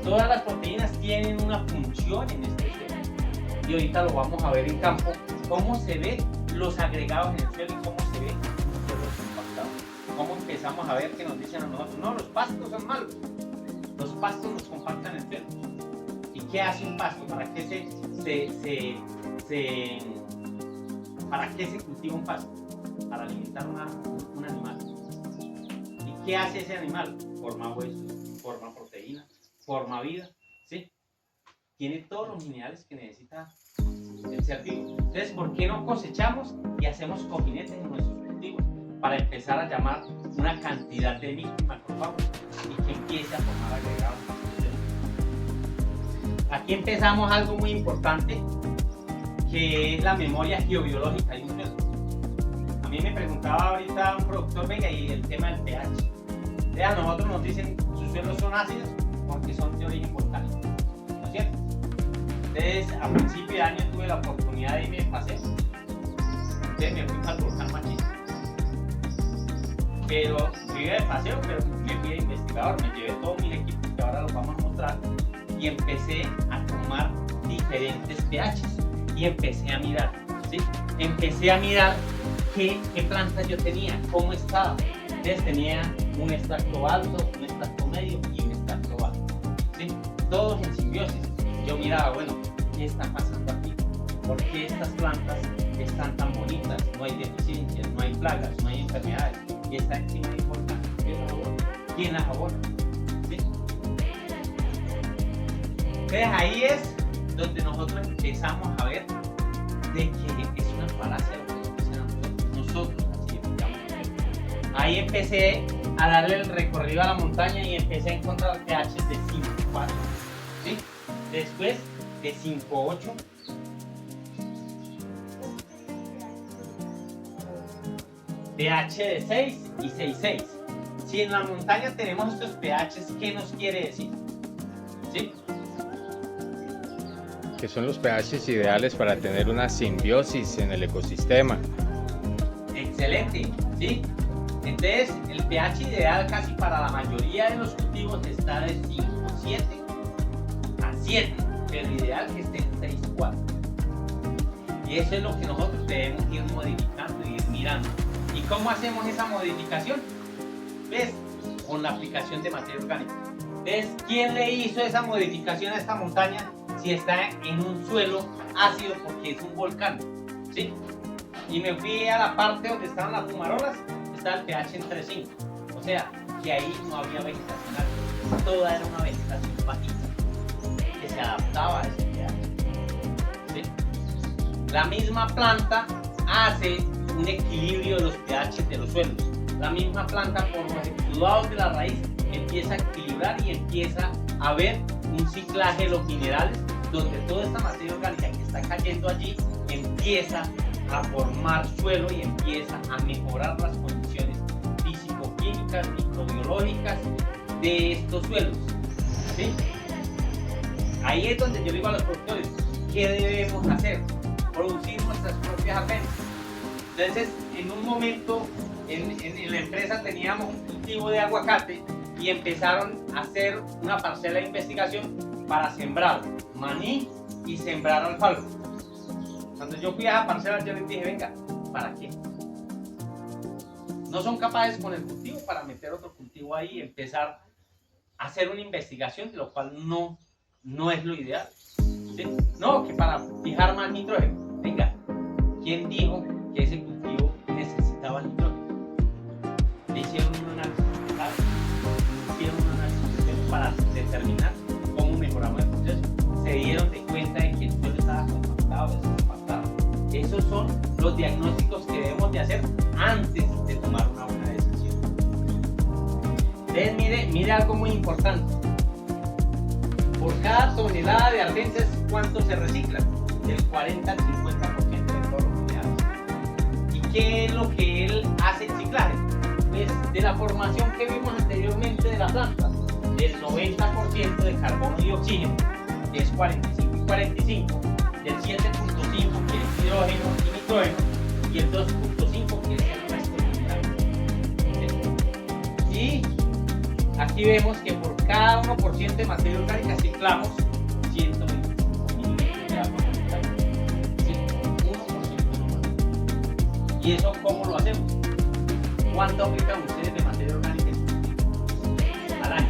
todas las proteínas tienen una función en este suelo. Y ahorita lo vamos a ver en campo, cómo se ven los agregados en el suelo y cómo se ve un suelo compactado. Cómo empezamos a ver que nos dicen a nosotros, no, los pastos son malos. Los pastos nos compactan el suelo. ¿Y qué hace un pasto? ¿Para qué para qué se cultiva un pasto? Para alimentar un animal. ¿Y qué hace ese animal? Forma huesos, forma proteína, forma vida, ¿sí? Tiene todos los minerales que necesita el ser vivo. Entonces, ¿por qué no cosechamos y hacemos cojinetes en nuestros cultivos? Para empezar a llamar una cantidad de micro y macrófagos y que empiece a formar agregados. Aquí empezamos algo muy importante, que es la memoria geobiológica de un suelo. A mí me preguntaba ahorita un productor, venga, y el tema del pH. A nosotros nos dicen sus suelos son ácidos porque son de origen volcánico, ¿no es cierto? Entonces, a principio de año tuve la oportunidad de irme de paseo. Entonces me fui al volcán Machín. Pero fui de paseo, pero me fui de investigador, me llevé todos mis equipos que ahora los vamos a mostrar y empecé a tomar diferentes pHs y empecé a mirar, ¿sí? Empecé a mirar qué plantas yo tenía, cómo estaba. Entonces tenía un extracto alto, un extracto medio y un extracto bajo, ¿sí? Todos en simbiosis. Yo miraba, bueno, ¿qué está pasando aquí? ¿Por qué estas plantas están tan bonitas? No hay deficiencias, no hay plagas, no hay enfermedades. Y está encima de importante. ¿Quién las abona? ¿Sí? Entonces ahí es donde nosotros empezamos a ver de que es una falacia lo que nos dicen a nosotros así explicamos. Ahí empecé a darle el recorrido a la montaña y empecé a encontrar pHs de 5.4, ¿sí? Después de 5.8, pH de 6 y 6.6. Si en la montaña tenemos estos pHs, ¿qué nos quiere decir? ¿Sí? Que son los pHs ideales para tener una simbiosis en el ecosistema. Excelente, ¿sí? Entonces, el pH ideal casi para la mayoría de los cultivos está de 5.7 a 7, pero ideal que esté en 6.4. Y eso es lo que nosotros debemos ir modificando y ir mirando. ¿Y cómo hacemos esa modificación? ¿Ves? Con la aplicación de materia orgánica. ¿Ves? ¿Quién le hizo esa modificación a esta montaña si está en un suelo ácido porque es un volcán? ¿Sí? Y me fui a la parte donde estaban las fumarolas, está el pH en 3.5. O sea, que ahí no había vegetación alta. Toda era una vegetación bajita que se adaptaba a ese pH. ¿Sí? La misma planta hace un equilibrio de los pH de los suelos. La misma planta, por los exudados de la raíz, empieza a equilibrar y empieza a ver un ciclaje de los minerales, donde toda esta materia orgánica que está cayendo allí empieza a formar suelo y empieza a mejorar las condiciones físico-químicas, microbiológicas de estos suelos. ¿Sí? Ahí es donde yo digo a los productores, ¿qué debemos hacer? Producir nuestras propias arbences. Entonces, en un momento, en la empresa teníamos un cultivo de aguacate y empezaron a hacer una parcela de investigación para sembrar maní y sembrar alfalfa. Cuando yo fui a esa parcela, yo les dije, venga, ¿para qué? No son capaces con el cultivo para meter otro cultivo ahí y empezar a hacer una investigación, de lo cual no es lo ideal. ¿Sí? No, que para fijar más nitrógeno. Venga, ¿quién dijo que ese cultivo necesitaba nitrógeno? Le hicieron un análisis, ¿sabes? Hicieron un análisis para determinar cómo mejoramos el proceso. Se dieron de cuenta de que el suelo estaba compactado, descompactado. Esos son los diagnósticos que debemos de hacer antes de tomar una buena decisión. Entonces, mire algo muy importante. Por cada tonelada de arbences, ¿cuánto se recicla? Del 40 al 50% de todo lo que hace. ¿Y qué es lo que él hace el ciclaje? Pues de la formación que vimos anteriormente de la planta, del 90% de carbono y oxígeno, que es 45 y 45, del 7.5 que es hidrógeno y nitrógeno, y el 2.5 que es el resto de minerales. Y aquí vemos que por cada 1% de materia orgánica ciclamos 125 mililitros de agua orgánica. ¿Sí? 1% nomás. ¿Y eso cómo lo hacemos? ¿Cuánto aplican ustedes de materia orgánica al año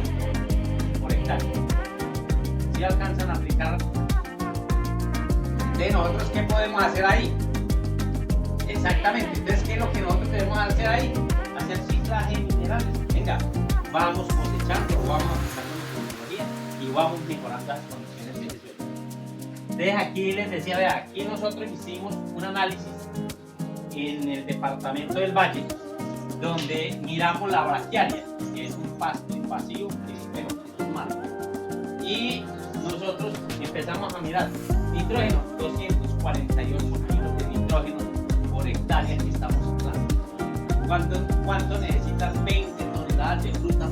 por hectárea? ¿Sí alcanzan a aplicar? De nosotros, ¿qué podemos hacer ahí? Exactamente. Entonces, ¿qué es lo que nosotros debemos hacer ahí? Hacer ciclaje de minerales. Venga, vamos cosechando, vamos aplicando nuestra tecnología y vamos mejorando las condiciones de ese suelo. Entonces, aquí les decía, vea, aquí nosotros hicimos un análisis en el departamento del Valle, donde miramos la braquiaria, que es un pasto invasivo, pero que es malo. Y nosotros empezamos a mirar nitrógeno, 248 kilos de nitrógeno por hectárea que estamos usando. ¿Cuánto necesitan 20 toneladas de fruta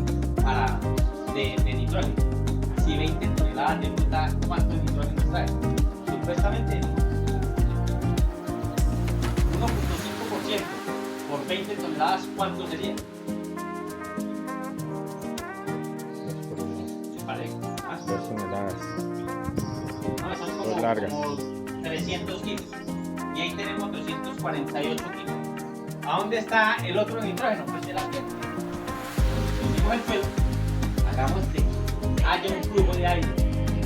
de nitrógeno? Si 20 toneladas de fruta, ¿cuánto nitrógeno trae? Supuestamente 1.5% por 20 toneladas, ¿cuánto sería? Parejo. 2 toneladas. No, son como largas. como 300 kilos. Y ahí tenemos 248 kilos. ¿A dónde está el otro nitrógeno? Pues de la piel. Pusimos el suelo, hagamos que haya un flujo de aire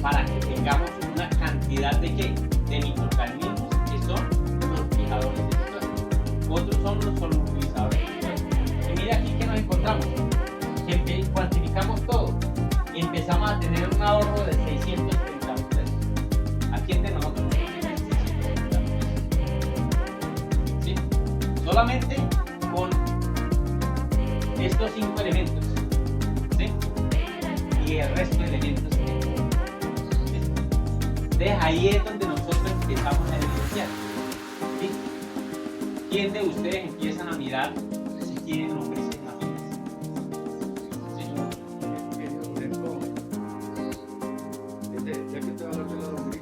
para que tengamos una cantidad de ¿qué? De microorganismos que son los fijadores de nitrógeno. Otros son los solubilizadores de nitrógeno. Y mira aquí que nos encontramos, que cuantificamos todo y empezamos a tener un ahorro de 630 pesos. Aquí entre nosotros no tenemos 630 pesos. ¿Sí? Solamente con estos 5 elementos. ¿Sí? Y el resto de elementos. ¿Sí? Entonces ahí es donde nosotros empezamos a evidenciar. ¿Sí? ¿Quién de ustedes empiezan a mirar si tienen lombrices en las fincas? ¿Sí?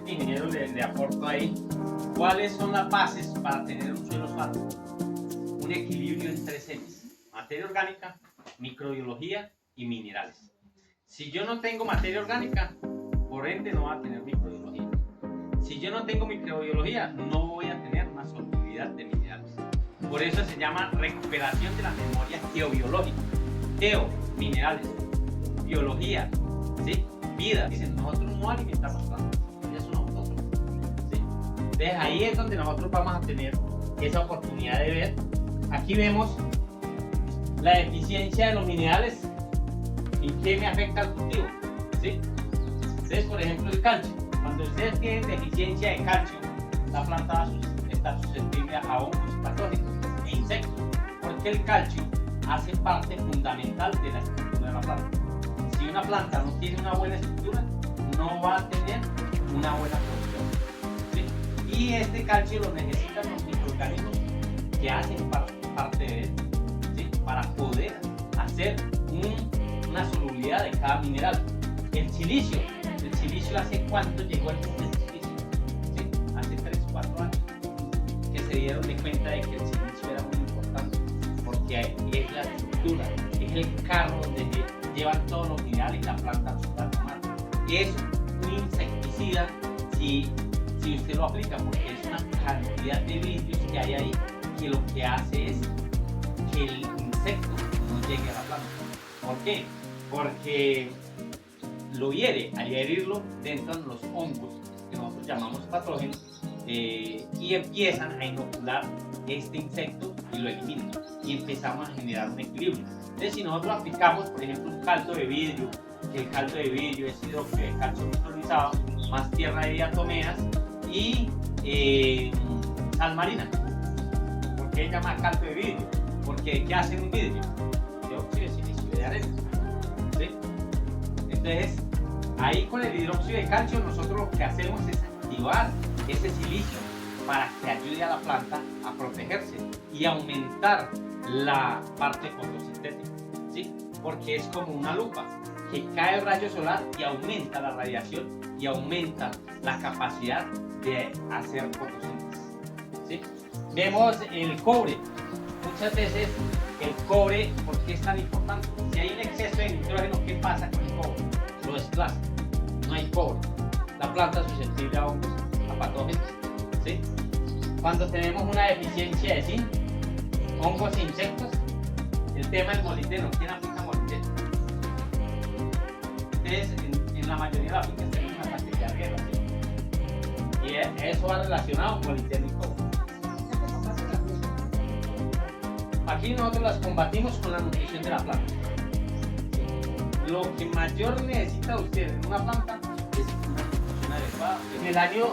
Ingeniero, le aporto ahí. ¿Cuáles son las bases para tener un suelo sano? Un equilibrio en 3 M's: materia orgánica, microbiología y minerales. Si yo no tengo materia orgánica, por ende no va a tener microbiología. Si yo no tengo microbiología, no voy a tener una solubilidad de minerales. Por eso se llama recuperación de la memoria geobiológica. Geo, minerales, biología, ¿sí? Vida. Dicen, nosotros no alimentamos plantas, ellas son autótropas. ¿Sí? Entonces ahí es donde nosotros vamos a tener esa oportunidad de ver. Aquí vemos la deficiencia de los minerales. ¿En qué me afecta al cultivo? ¿Sí? Entonces, por ejemplo, el calcio. Cuando ustedes tienen deficiencia de calcio, la planta va a estar susceptible a hongos patógenos e insectos, porque el calcio hace parte fundamental de la estructura de la planta. Si una planta no tiene una buena estructura, no va a tener una buena producción. ¿Sí? Y este calcio lo necesitan los microorganismos que hacen parte de él, ¿sí? Para poder hacer una solubilidad de cada mineral. El silicio ¿hace cuánto llegó el mundo del silicio? ¿Sí? Hace 3 o 4 años que se dieron de cuenta de que el silicio era muy importante, porque es la estructura, es el carro donde llevan todos los minerales y la planta los va a tomar. Es un insecticida si usted lo aplica, porque es una cantidad de vidrios que hay ahí que lo que hace es que el insecto no llegue a la planta. ¿Por qué? Porque lo hiere. Al herirlo entran los hongos que nosotros llamamos patógenos y empiezan a inocular este insecto y lo eliminan y empezamos a generar un equilibrio. Entonces, si nosotros aplicamos, por ejemplo, un caldo de vidrio, que el caldo de vidrio es hidróxido de calcio micronizado más tierra de diatomeas y sal marina. ¿Por qué se llama caldo de vidrio? Porque ¿qué hace un vidrio? Dióxido de silicio de arena. ¿Sí? Entonces, ahí con el hidróxido de calcio nosotros lo que hacemos es activar ese silicio para que ayude a la planta a protegerse y aumentar la parte fotosintética, ¿sí? Porque es como una lupa que cae el rayo solar y aumenta la radiación y aumenta la capacidad de hacer fotosíntesis, ¿sí? Vemos el cobre. Muchas veces el cobre, ¿por qué es tan importante? Si hay un exceso de nitrógeno, ¿qué pasa con el cobre? Lo desplaza, no hay cobre. La planta es susceptible a hongos, a patógenos, ¿sí? Cuando tenemos una deficiencia de zinc, hongos e insectos, el tema del molibdeno. ¿Quién aplica molibdeno? Entonces, en la mayoría de las fincas tenemos una ataque de guerra, ¿sí? Y eso va relacionado con molibdeno y cobre. Aquí nosotros las combatimos con la nutrición de la planta. Lo que mayor necesita usted en una planta es una nutrición adecuada. En el año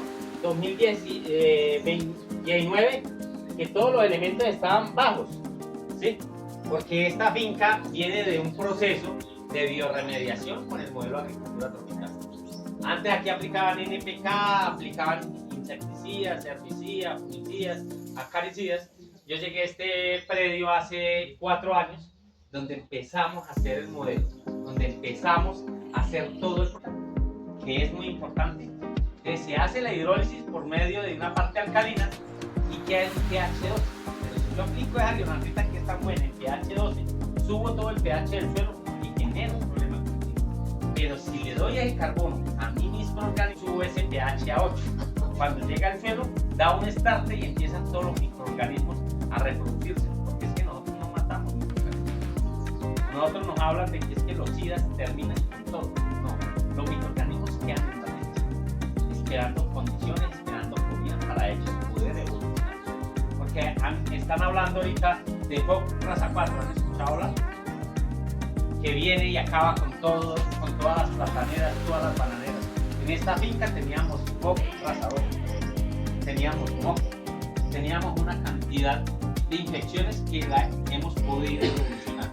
2019, que todos los elementos estaban bajos, ¿sí? Porque esta finca viene de un proceso de biorremediación con el modelo de agricultura tropical. Antes aquí aplicaban NPK, aplicaban insecticidas, herbicidas, fungicidas, acaricidas. Yo llegué a este predio hace 4 años, donde empezamos a hacer el modelo, donde empezamos a hacer todo el programa, que es muy importante. Se hace la hidrólisis por medio de una parte alcalina y queda en pH 12. Pero si yo aplico esa rionandrita que es tan buena en pH 12, subo todo el pH del suelo y genero un problema contigo. Pero si le doy el carbono a mí mismo orgánico, subo ese pH a 8. cuando llega al suelo, da un estarte y empiezan todos los microorganismos a reproducirse, porque es que nosotros no matamos microorganismos. Nosotros nos hablan de que es que los SIDAs terminan con todo. No, los microorganismos quedan en la leche, esperando condiciones, esperando comida para ellos poder evolucionar. Porque están hablando ahorita de Fox raza 4, ¿han escuchado hablar? Que viene y acaba con todo, con todas las plataneras, todas las bananeras. En esta finca teníamos Fox raza 2, teníamos moco, teníamos una cantidad de infecciones que la hemos podido evolucionar.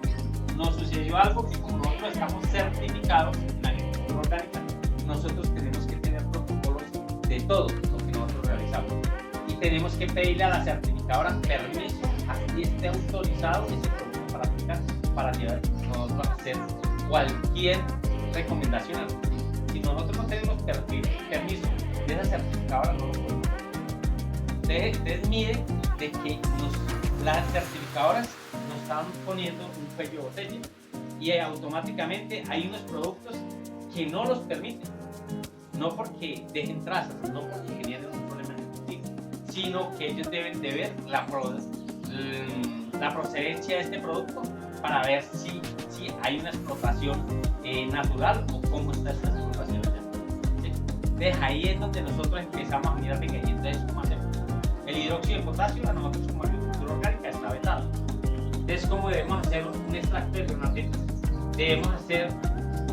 Nos sucedió algo que como nosotros estamos certificados en agricultura orgánica, nosotros tenemos que tener protocolos de todo lo que nosotros realizamos. Y tenemos que pedirle a la certificadora permiso a que esté autorizado ese producto para aplicar, para llevar nosotros a hacer cualquier recomendación. Si nosotros no tenemos permiso de esa certificadora, no lo podemos. Ustedes miden de que las certificadoras nos están poniendo un cuello de botella y automáticamente hay unos productos que no los permiten, no porque dejen trazas, no porque generen un problema en el cultivo, sino que ellos deben de ver la procedencia de este producto para ver si hay una explotación natural o cómo está esta explotación allá. ¿Sí? Entonces ahí es donde nosotros empezamos a mirar, venga, y entonces ¿cómo hacemos? El hidróxido de potasio a nosotros como agricultura orgánica está vetado. Entonces, ¿cómo debemos hacer un extracto de leonarditas? Debemos hacer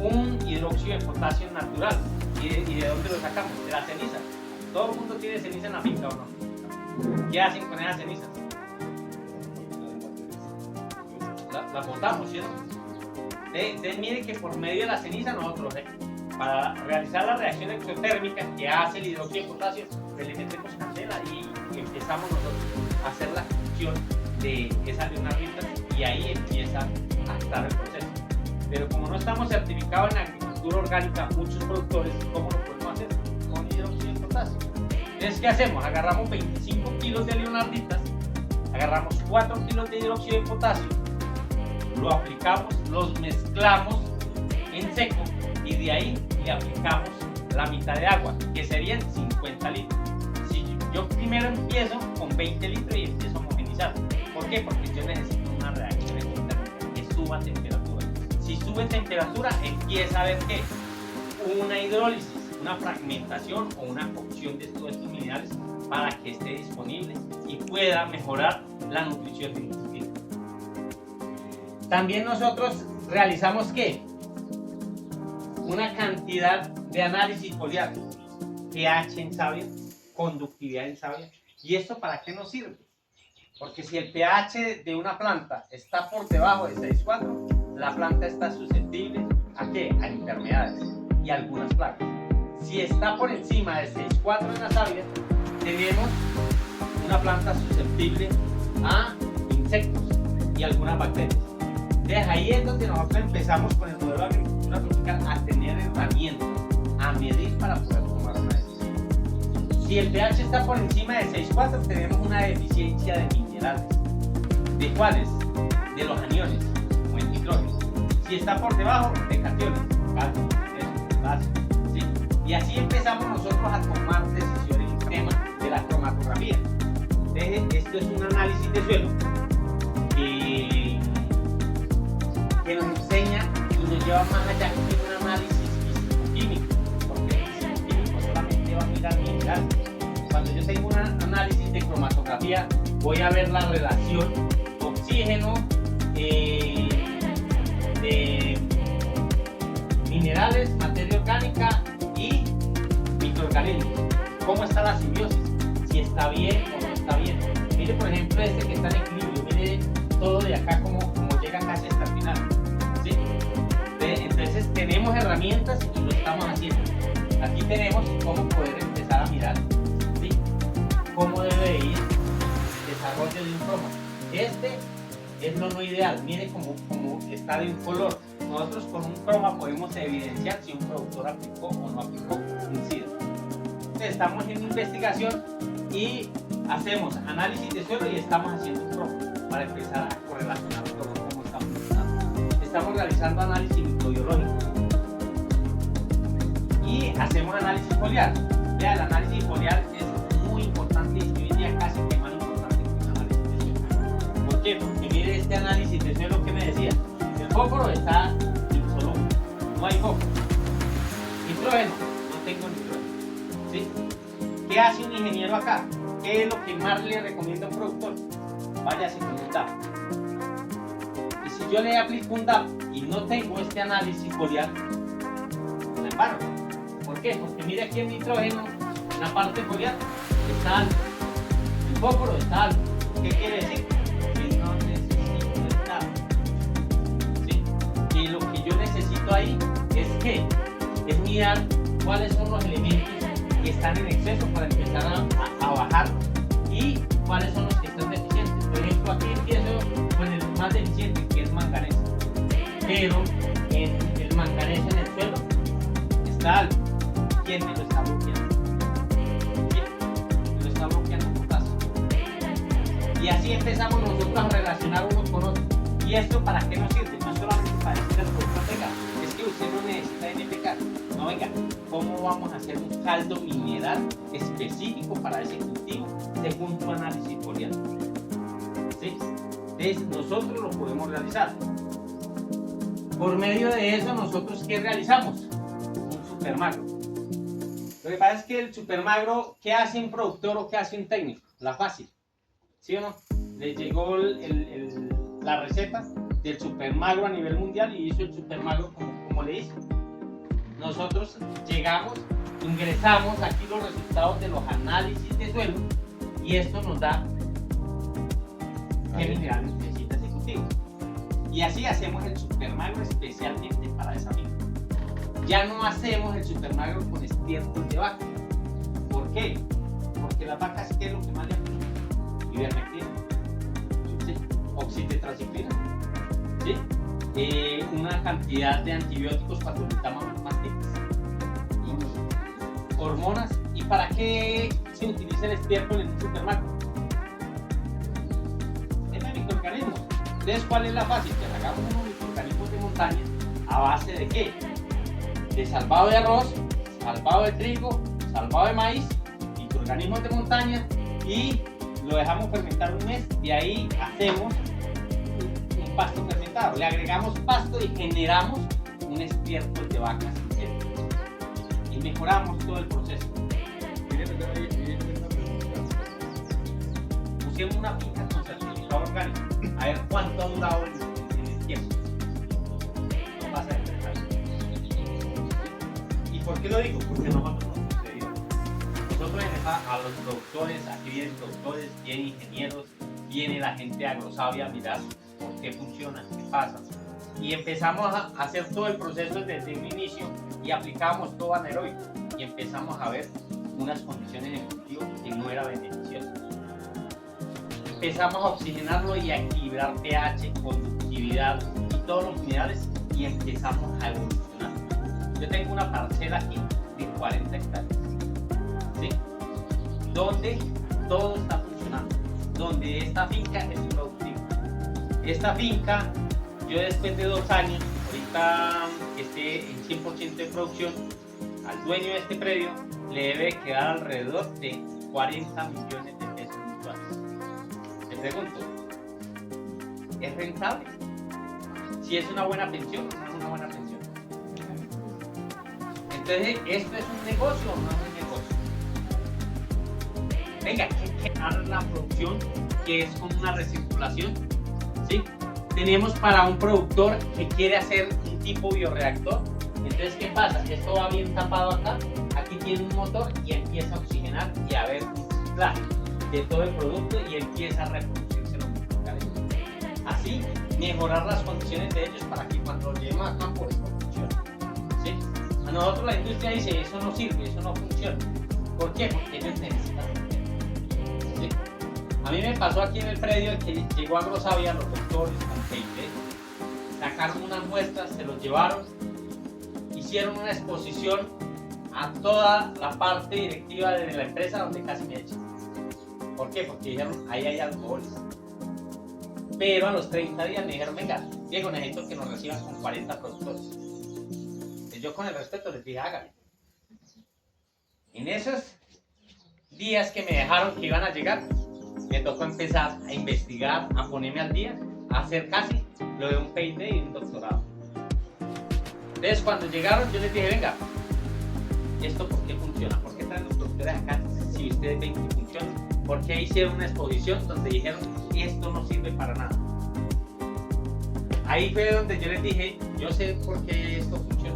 un hidróxido de potasio natural. ¿Y de dónde lo sacamos? De la ceniza. ¿Todo el mundo tiene ceniza en la finca o no? ¿Qué hacen con esas cenizas? Las botamos, ¿cierto? Entonces miren que por medio de la ceniza nosotros, para realizar la reacción exotérmica que hace el hidróxido de potasio, pues le metemos candela y empezamos nosotros a hacer la función de esas leonarditas y ahí empieza a estar el proceso. Pero como no estamos certificados en agricultura orgánica, muchos productores, ¿cómo lo podemos hacer? Con hidróxido de potasio. Entonces, ¿qué hacemos? Agarramos 25 kilos de leonarditas, agarramos 4 kilos de hidróxido de potasio, lo aplicamos, los mezclamos en seco y de ahí le aplicamos la mitad de agua, que serían 50 litros. Si yo primero empiezo con 20 litros y empiezo a homogenizar. ¿Por qué? Porque yo necesito una reacción exotérmica que suba temperatura. Si sube temperatura, empieza a haber ¿qué? Una hidrólisis, una fragmentación o una cocción de todos estos minerales para que esté disponible y pueda mejorar la nutrición del cultivo. También nosotros realizamos ¿qué? Una cantidad de análisis foliar, pH en savia, conductividad en savia. ¿Y esto para qué nos sirve? Porque si el pH de una planta está por debajo de 6,4, la planta está susceptible ¿a qué? A enfermedades y algunas plagas. Si está por encima de 6,4 en la savia, tenemos una planta susceptible a insectos y algunas bacterias. Entonces ahí es donde nosotros empezamos con el modelo de agricultura tropical a tener herramientas, a medir para poder tomar una decisión. Si el pH está por encima de 6,4, tenemos una deficiencia de minerales. ¿De cuáles? De los aniones o el nitrógeno. Si está por debajo, de cationes, calcio, potasio, ¿sí? Y así empezamos nosotros a tomar decisiones en el tema de la cromatografía. Entonces, esto es un análisis de suelo que nos enseña y nos lleva más allá que un análisis físico-químico, porque el físico-químico solamente va a mirar minerales. Cuando yo tengo un análisis de cromatografía, voy a ver la relación oxígeno, de minerales, materia orgánica y microorganismos. ¿Cómo está la simbiosis? Si está bien o no está bien. Mire, por ejemplo, este que está en equilibrio. Mire todo de acá como llega casi hasta el final. ¿Sí? Entonces tenemos herramientas y lo estamos haciendo. Aquí tenemos cómo poder empezar a mirar, ¿sí? Cómo debe ir el desarrollo de un croma. Este es lo no ideal. Mire cómo está de un color. Nosotros con un croma podemos evidenciar si un productor aplicó o no aplicó un SIDA. Entonces estamos haciendo investigación y hacemos análisis de suelo y estamos haciendo un croma para empezar a correlacionar todo cómo estamos funcionando. Estamos realizando análisis microbiológico y hacemos análisis foliar. Vea, el análisis foliar es qué? Porque mire este análisis de suelo que me decía. El fósforo está insoluble, no hay fósforo. Nitrógeno, no tengo nitrógeno. ¿Sí? ¿Qué hace un ingeniero acá? ¿Qué es lo que más le recomienda a un productor? Váyase con un DAP. Y si yo le aplico un DAP y no tengo este análisis foliar, me paro. ¿Por qué? Porque mire aquí el nitrógeno, en la parte foliar, está alto. El fósforo está alto. ¿Qué quiere decir? Que no necesito el DAP. ¿Sí? Y lo que yo necesito ahí es que es mirar cuáles son los elementos que están en exceso para empezar a bajar y cuáles son los que están deficientes. Por ejemplo, aquí empiezo con el más deficiente, que es manganeso. Pero el manganeso en el suelo está alto. ¿Quién me lo está bloqueando? ¿Quién? Me lo está bloqueando potasio. Y así empezamos nosotros a relacionar unos con otros. ¿Y esto para qué nos sirve? No solamente para decirle al productor, venga, es que usted no necesita NPK. No, venga, ¿cómo vamos a hacer un caldo mineral específico para ese cultivo según tu análisis foliar? ¿Sí? Entonces, nosotros lo podemos realizar. Por medio de eso, nosotros, ¿qué realizamos? Un supermagro. Lo que pasa es que el supermagro, ¿qué hace un productor o qué hace un técnico? La fácil. ¿Sí o no? Le llegó la receta del supermagro a nivel mundial y hizo el supermagro como le hizo. Nosotros llegamos, ingresamos aquí los resultados de los análisis de suelo y esto nos da qué mineral necesita ese cultivo. Y así hacemos el supermagro especialmente para esa finca. Ya no hacemos el supermagro con estiércol de vaca. ¿Por qué? Porque las vacas, ¿qué es lo que más le aplican? Ivermectina, ¿sí? Oxitetraciclina, ¿sí? Una cantidad de antibióticos cuando necesitamos mastitis, hormonas. ¿Y para qué se utiliza el estiércol en un supermagro? Es el microorganismo. Entonces, ¿cuál es la fácil? Que hagamos unos microorganismos de montaña a base de ¿qué? De salvado de arroz, salvado de trigo, salvado de maíz, microorganismos de montaña, y lo dejamos fermentar un mes. De ahí hacemos un pasto fermentado, le agregamos pasto y generamos un estiércol de vacas y mejoramos todo el proceso. Pusimos una finca con certificado orgánico, a ver cuánto ha durado el tiempo. No pasa de 3 años. ¿Y por qué lo digo? Porque nosotros nos sucedió. Nosotros a los productores, aquí vienen productores, vienen ingenieros, viene la gente de Agrosavia a mirar por qué funciona, qué pasa. Y empezamos a hacer todo el proceso desde un inicio y aplicábamos todo anaeróbico y empezamos a ver unas condiciones de cultivo que no eran beneficiosas. Empezamos a oxigenarlo y a equilibrar pH, conductividad y todos los minerales y empezamos a evolucionar. Yo tengo una parcela aquí de 40 hectáreas, ¿sí? Donde todo está funcionando, donde esta finca es productiva. Esta finca, yo después de 2 años, ahorita que esté en 100% de producción, al dueño de este predio le debe quedar alrededor de 40 millones de pesos mensuales. Me pregunto, ¿es rentable? Si es una buena pensión, no es una buena pensión. Entonces, ¿esto es un negocio o no es un negocio? Venga, ¿qué es la producción que es como una recirculación? ¿Sí? Tenemos para un productor que quiere hacer un tipo bioreactor. Entonces, ¿qué pasa? Esto va bien tapado acá, aquí tiene un motor y empieza a oxigenar y a ver un reciclaje de todo el producto y empieza a reproducirse los microorganismos. Así, mejorar las condiciones de ellos para que cuando lo lleven a campo esto funcione. ¿Sí? A nosotros la industria dice, eso no sirve, eso no funciona. ¿Por qué? Porque ellos necesitan. ¿Sí? A mí me pasó aquí en el predio que llegó a Agrosavia los doctores con PIT, sacaron unas muestras, se los llevaron, hicieron una exposición a toda la parte directiva de la empresa donde casi me echan. ¿Por qué? Porque dijeron, ahí hay alcoholes. Pero a los 30 días me dijeron, venga, Diego, necesito que nos reciban con 40 productores. Entonces yo con el respeto les dije, hágale. En esos días que me dejaron que iban a llegar, me tocó empezar a investigar, a ponerme al día, a hacer casi lo de un PhD y un doctorado. Entonces cuando llegaron yo les dije, venga, ¿esto por qué funciona? ¿Por qué traen los doctores acá si ustedes ven que funciona? ¿Por qué hicieron una exposición donde dijeron, esto no sirve para nada? Ahí fue donde yo les dije, yo sé por qué esto funciona.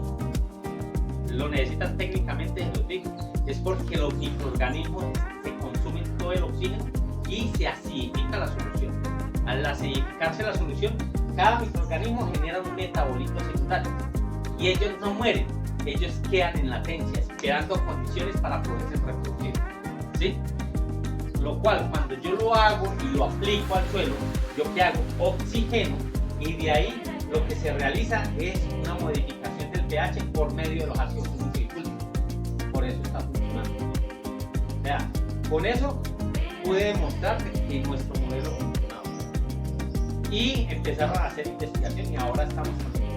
Lo necesitan técnicamente, se los digo. Es porque los microorganismos se consumen todo el oxígeno y se acidifica la solución. Al acidificarse la solución, cada microorganismo genera un metabolito secundario y ellos no mueren, ellos quedan en latencia, esperando condiciones para poderse reproducir, ¿sí? Lo cual, cuando yo lo hago y lo aplico al suelo, yo que hago oxígeno y de ahí lo que se realiza es una modificación del pH por medio de los ácidos fúngicos y fúlgicos. Por eso está funcionando. O sea, con eso pude demostrar que nuestro modelo funcionaba. Y empezaron a hacer investigación y ahora estamos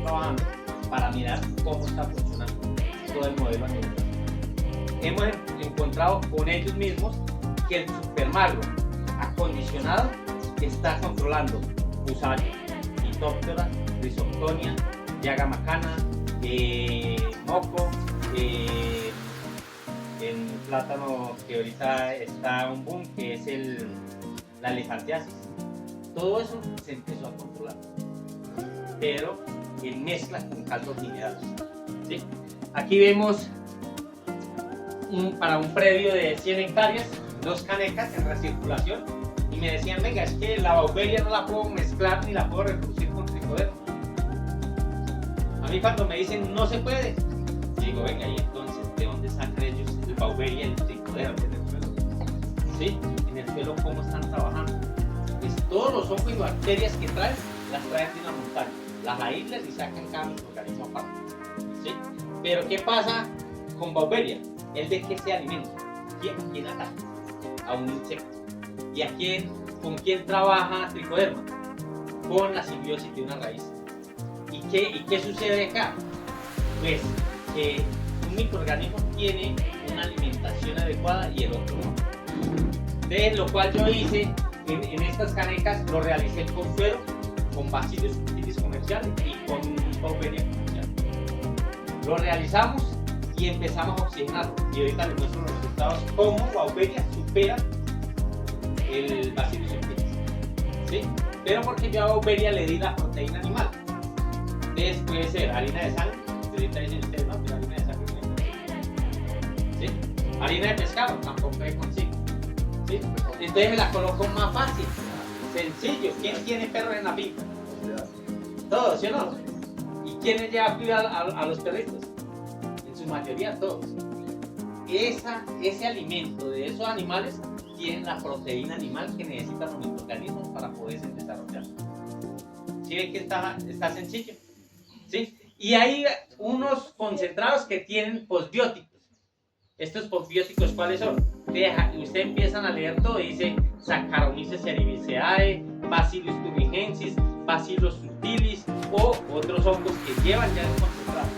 trabajando para mirar cómo está funcionando todo el modelo a nivel nacional. Hemos encontrado con ellos mismos que el supermagro acondicionado está controlando Fusarium, Phytophthora, Rhizoctonia, Llaga macana, moco, el plátano que ahorita está un boom, que es la elefantiasis. Todo eso se empezó a controlar, pero en mezcla con caldos minerales, ¿sí? Aquí vemos para un predio de 100 hectáreas, 2 canecas en recirculación, y me decían, venga, es que la Bauberia no la puedo mezclar ni la puedo reproducir con tricoderma. A mí cuando me dicen no se puede, digo, venga, y entonces, ¿de dónde sacan ellos el Bauberia y el tricoderma en el suelo? ¿Sí? En el suelo, ¿cómo están trabajando? Pues todos los hongos y bacterias que traen, las traen de una montaña, las aíslan y sacan cada microorganismo aparte, ¿sí? Pero ¿qué pasa con Bauberia? ¿El de qué se alimenta? ¿Quién ataca? A un insecto. ¿Y con quién trabaja tricoderma? Con la simbiosis de una raíz. ¿Y qué sucede acá? Pues que un microorganismo tiene una alimentación adecuada y el otro no. De lo cual yo hice en estas canecas, lo realicé con suero, con Bacillus subtilis comercial y con Bauberia comercial. Lo realizamos y empezamos a oxigenarlo. Y ahorita les muestro los resultados, cómo Bauberia supera el Bacillus subtilis, ¿sí? Pero porque yo a Bauberia le di la proteína animal. Entonces puede ser harina de sal, ahorita dicen ustedes, no, pero harina de sal no, ¿sí? Harina de pescado, tampoco es consigo, ¿sí? Entonces me la coloco más fácil, sencillo. ¿Quién tiene perros en la finca? Todos, ¿sí o no? ¿Y quiénes llevan cuidado a los perritos? En su mayoría todos. Ese alimento de esos animales tienen la proteína animal que necesitan los microorganismos para poderse desarrollar. ¿Sí ven que está sencillo? ¿Sí? Y hay unos concentrados que tienen posbióticos. ¿Estos posbióticos cuáles son? Ustedes empiezan a leer todo y dice Saccharomyces cerevisiae, Bacillus thuringiensis, Bacillus subtilis o otros hongos que llevan ya el concentrado.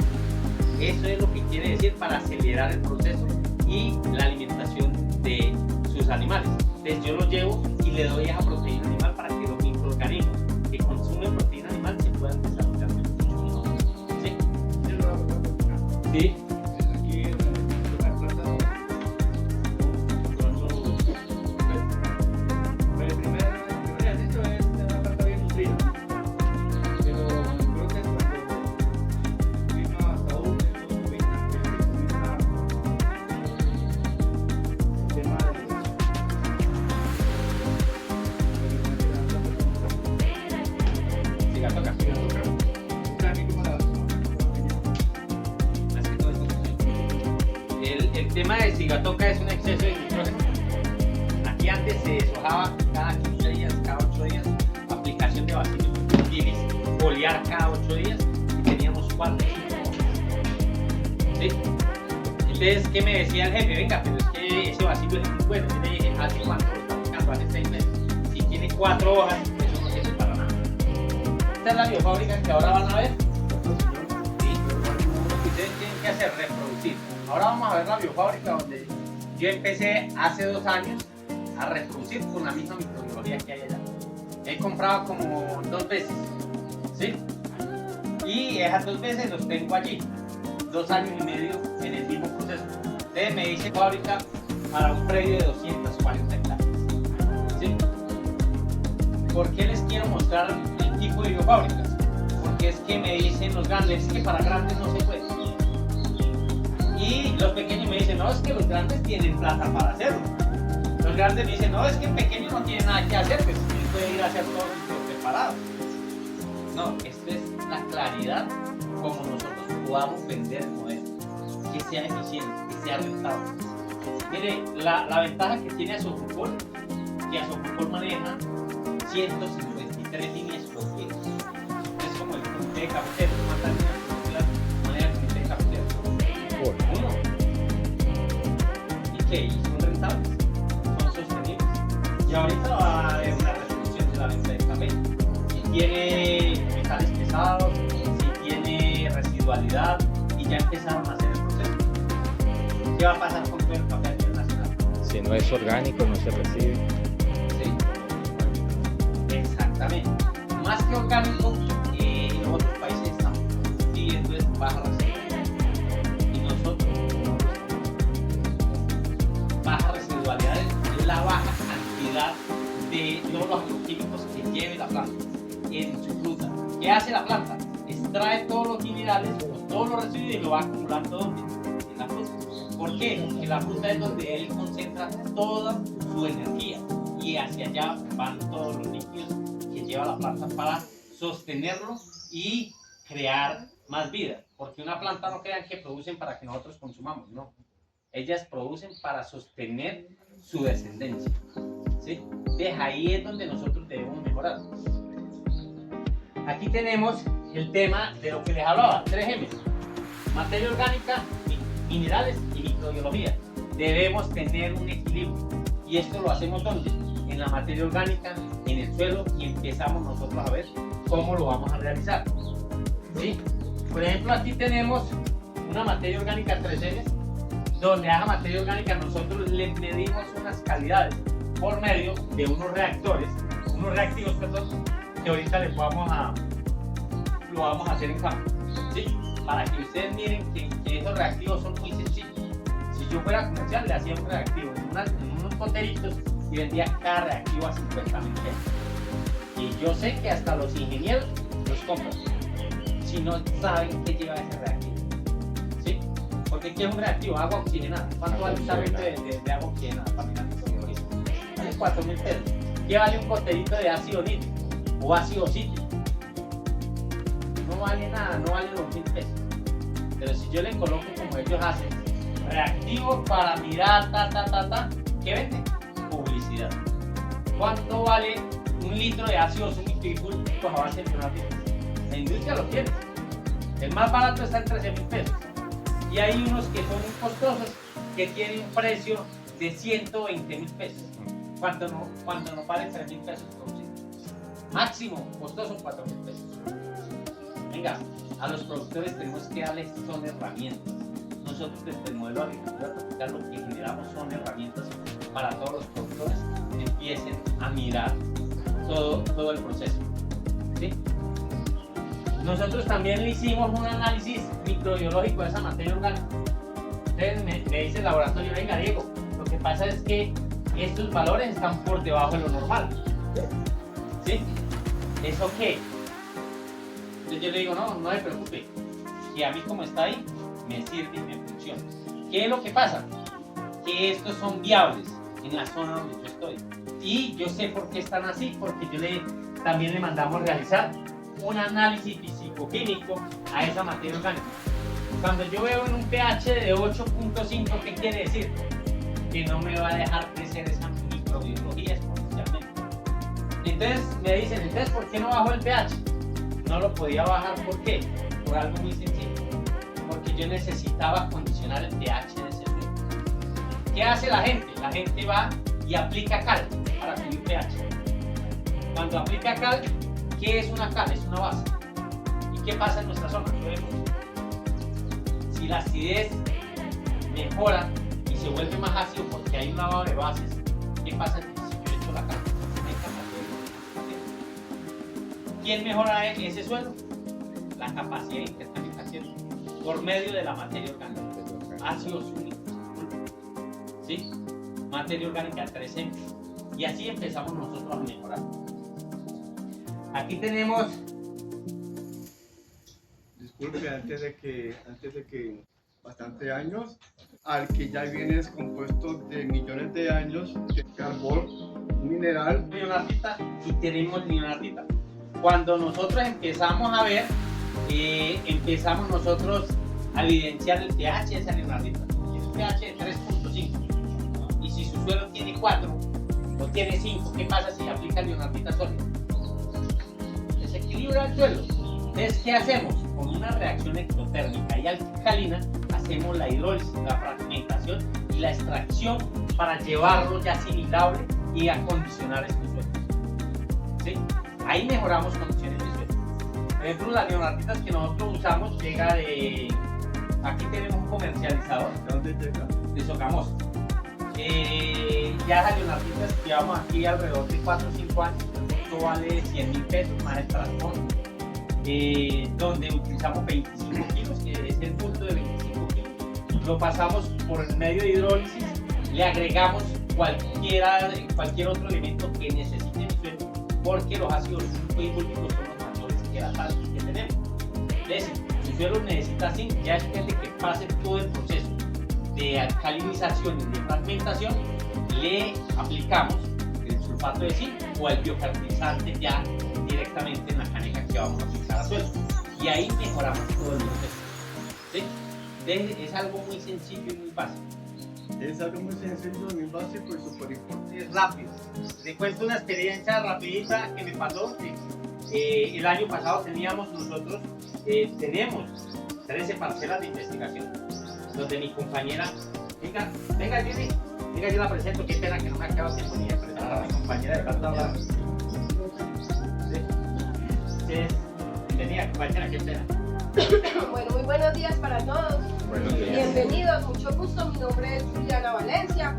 Eso es lo que quiere decir para acelerar el proceso y la alimentación de sus animales. Entonces yo lo llevo y le doy esa proteína animal para que los microorganismos que consumen proteína animal se puedan desarrollar mejor. ¿Sí? Sí. El tema de cigatoca es un exceso de nitrógeno. Aquí antes se deshojaba cada 15 días, cada 8 días, aplicación de Bacillus subtilis, foliar cada 8 días y teníamos 4 o 5. ¿Sí? Entonces, ¿qué me decía el jefe? Venga, pero es que ese Bacillus es muy bueno. Yo le dije, ¿hace cuánto lo está aplicando? Hace 6 meses. Si tiene 4 hojas, eso no sirve para nada. Esta es la biofábrica que ahora van a ver. ¿Sí? Lo que ustedes tienen que hacer, reproducir. Ahora vamos a ver la biofábrica donde yo empecé hace 2 años a reproducir con la misma microbiología que hay allá. He comprado como 2 veces, ¿sí? Y esas 2 veces los tengo allí, 2 años y medio en el mismo proceso. Entonces me dice fábrica para un predio de 240 hectáreas, ¿sí? ¿Por qué les quiero mostrar el tipo de biofábricas? Porque es que me dicen los grandes, es que para grandes no se puede. Y los pequeños me dicen, no, es que los grandes tienen plata para hacerlo. Los grandes me dicen, no, es que el pequeño no tiene nada que hacer, pues él puede ir a hacer todo preparado. No, esto es la claridad como nosotros podamos vender el modelo, que sea eficiente, que sea rentable. Mire, la ventaja que tiene Asofupol, que Asofupol maneja 153 líneas por día. Es como el comité de cafetero, ¿cuántas líneas por día maneja el comité de cafetero? Por uno. ¿Y qué? ¿Y son rentables? ¿Son sostenibles? Y ahorita va a haber una reducción de la venta del café. Si tiene metales pesados, si tiene residualidad, y ya empezaron a hacer el proceso. ¿Qué va a pasar con todo el café a nivel nacional? Si no es orgánico, no se recibe. Sí, exactamente. Más que orgánico, en otros países estamos pidiendo es baja residualidad. Y nosotros, baja residualidad es la baja cantidad de todos los agroquímicos que lleve la planta en su fruta. ¿Qué hace la planta? Extrae todos los minerales, todos los residuos y lo va acumulando ¿dónde? En la fruta. ¿Por qué? Porque la fruta es donde él concentra toda su energía y hacia allá van todos los líquidos que lleva la planta para sostenerlo y crear más vida. Porque una planta no crean que producen para que nosotros consumamos, no. Ellas producen para sostener su descendencia, ¿sí? Entonces ahí es donde nosotros debemos mejorar. Aquí tenemos el tema de lo que les hablaba, 3 M's: materia orgánica, minerales y microbiología. Debemos tener un equilibrio. ¿Y esto lo hacemos ¿dónde? En la materia orgánica, en el suelo, y empezamos nosotros a ver cómo lo vamos a realizar, ¿sí? Por ejemplo, aquí tenemos una materia orgánica 3N, donde a esa materia orgánica nosotros le medimos unas calidades por medio de unos reactivos, perdón, que ahorita lo vamos a hacer en campo, ¿sí? Para que ustedes miren que esos reactivos son muy sencillos. Si yo fuera comercial, le hacía un reactivo en unos poteritos y vendía cada reactivo a 50.000 pesos. Y yo sé que hasta los ingenieros los compran si no saben qué lleva ese reactivo, ¿sí? Porque ¿qué es un reactivo? Agua oxigenada. ¿Cuánto vale un tarrito de agua oxigenada para mirar el Vale 4.000 pesos. ¿Qué vale un poterito de ácido nítrico o ácido cítrico? No vale nada, no vale 2.000 pesos. Pero si yo le coloco como ellos hacen, reactivo para mirar, ¿qué vende? Publicidad. ¿Cuánto vale un litro de ácido sulfúrico a base de fenólico? La industria lo tiene. El más barato está en 13.000 pesos. Y hay unos que son muy costosos que tienen un precio de 120.000 pesos. Cuando no vale 3.000 pesos producir. Máximo costoso 4.000 pesos. Venga, a los productores tenemos que darles son herramientas. Nosotros desde el modelo de agricultura tropical lo que generamos son herramientas para todos los productores que empiecen a mirar todo el proceso, ¿sí? Nosotros también le hicimos un análisis microbiológico de esa materia orgánica. Entonces me dice el laboratorio, venga Diego, lo que pasa es que estos valores están por debajo de lo normal, ¿sí? ¿Eso qué? Entonces yo le digo, no se preocupe, que a mí como está ahí, me sirve y me funciona. ¿Qué es lo que pasa? Que estos son viables en la zona donde yo estoy. Y yo sé por qué están así, porque también le mandamos realizar un análisis físico-químico a esa materia orgánica. Cuando yo veo en un pH de 8.5, ¿qué quiere decir? Que no me va a dejar crecer esa microbiología exponencialmente. Entonces me dicen, entonces ¿por qué no bajó el pH? No lo podía bajar, ¿por qué? Por algo muy sencillo. Porque yo necesitaba condicionar el pH de ese suelo. ¿Qué hace la gente? La gente va y aplica cal para subir pH. Cuando aplica cal, ¿qué es una cal? Es una base. ¿Y qué pasa en nuestra zona? Si la acidez mejora y se vuelve más ácido porque hay un lavado de bases, ¿qué pasa si yo echo la carga? No hay capacidad. ¿Quién mejora ese suelo? La capacidad de intercambiación por medio de la materia orgánica, ácidos únicos, ¿sí? Materia orgánica 3M, y así empezamos nosotros a mejorar. Aquí tenemos. Disculpe, antes de que bastantes años, al que ya viene descompuesto de millones de años de carbón mineral. Leonardita, y tenemos leonardita. Cuando nosotros empezamos a ver, empezamos nosotros a evidenciar el pH de esa leonardita. Es un pH de 3.5. Y si su suelo tiene 4 o tiene 5, ¿qué pasa si aplica leonardita sólida? Desequilibra el suelo. Entonces, ¿qué hacemos? Con una reacción ectotérmica y alcalina hacemos la hidrólisis, la fragmentación y la extracción para llevarlo ya asimilable y acondicionar estos suelos. ¿Sí? Ahí mejoramos condiciones de suelo. Por ejemplo, las leonarditas que nosotros usamos llega de... Aquí tenemos un comercializador. ¿De dónde llega? De Sogamoso. Ya las leonarditas llevamos aquí alrededor de 4 o 5 años. Esto vale 100.000 pesos más el transporte. Donde utilizamos 25 kilos, que es el punto de 25 kilos. Lo pasamos por el medio de hidrólisis, le agregamos cualquier otro elemento que necesite el suelo, porque los ácidos únicos son los mayores queratáceos que tenemos. Entonces, si el suelo necesita zinc, ya después de que pase todo el proceso de alcalinización y de fragmentación, le aplicamos el sulfato de zinc o el biofertilizante ya directamente en la caneca que vamos a aplicar a suelo, y ahí mejoramos todo el proceso. ¿Sí? Es algo muy sencillo y muy básico. Es algo muy sencillo, muy básico y súper importante. Es rápido. Les cuento una experiencia rapidita que me pasó. El año pasado teníamos nosotros, tenemos 13 parcelas de investigación, donde mi compañera, venga Jenny, venga, yo la presento, qué pena que no me ha quedado tiempo ni de presentar a mi compañera de tanta hablar. Tenía compañera, qué pena. Bueno, muy buenos días para todos. Buenos días. Bienvenidos, mucho gusto. Mi nombre es Juliana Valencia.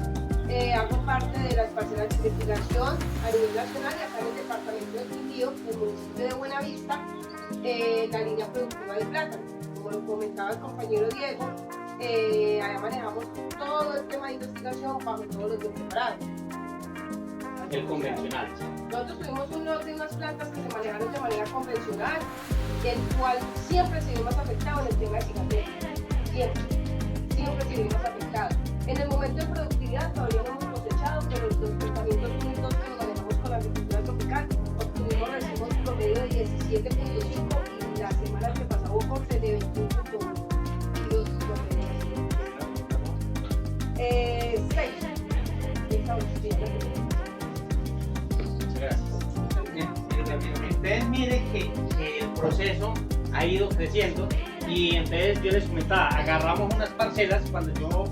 Hago parte de las parcelas de investigación a nivel nacional y acá en el departamento del Quindío, en el municipio de Buenavista, la línea productiva de plátano. Como lo comentaba el compañero Diego, allá manejamos todo el tema de investigación bajo todos los preparados. El convencional. Nosotros tuvimos unas plantas que se manejaron de manera convencional, el cual siempre se vio más afectado en el tema de cigatero. Siempre se vio más afectado. En el momento de productividad todavía no hemos cosechado, pero los tratamientos químicos que nos manejamos con la agricultura tropical obtuvimos recibos promedio de 17.5 y la semana que pasó hubo corte de 21.1 kilos promedio. 6. Entonces miren que el proceso ha ido creciendo, y entonces yo les comentaba, agarramos unas parcelas, cuando yo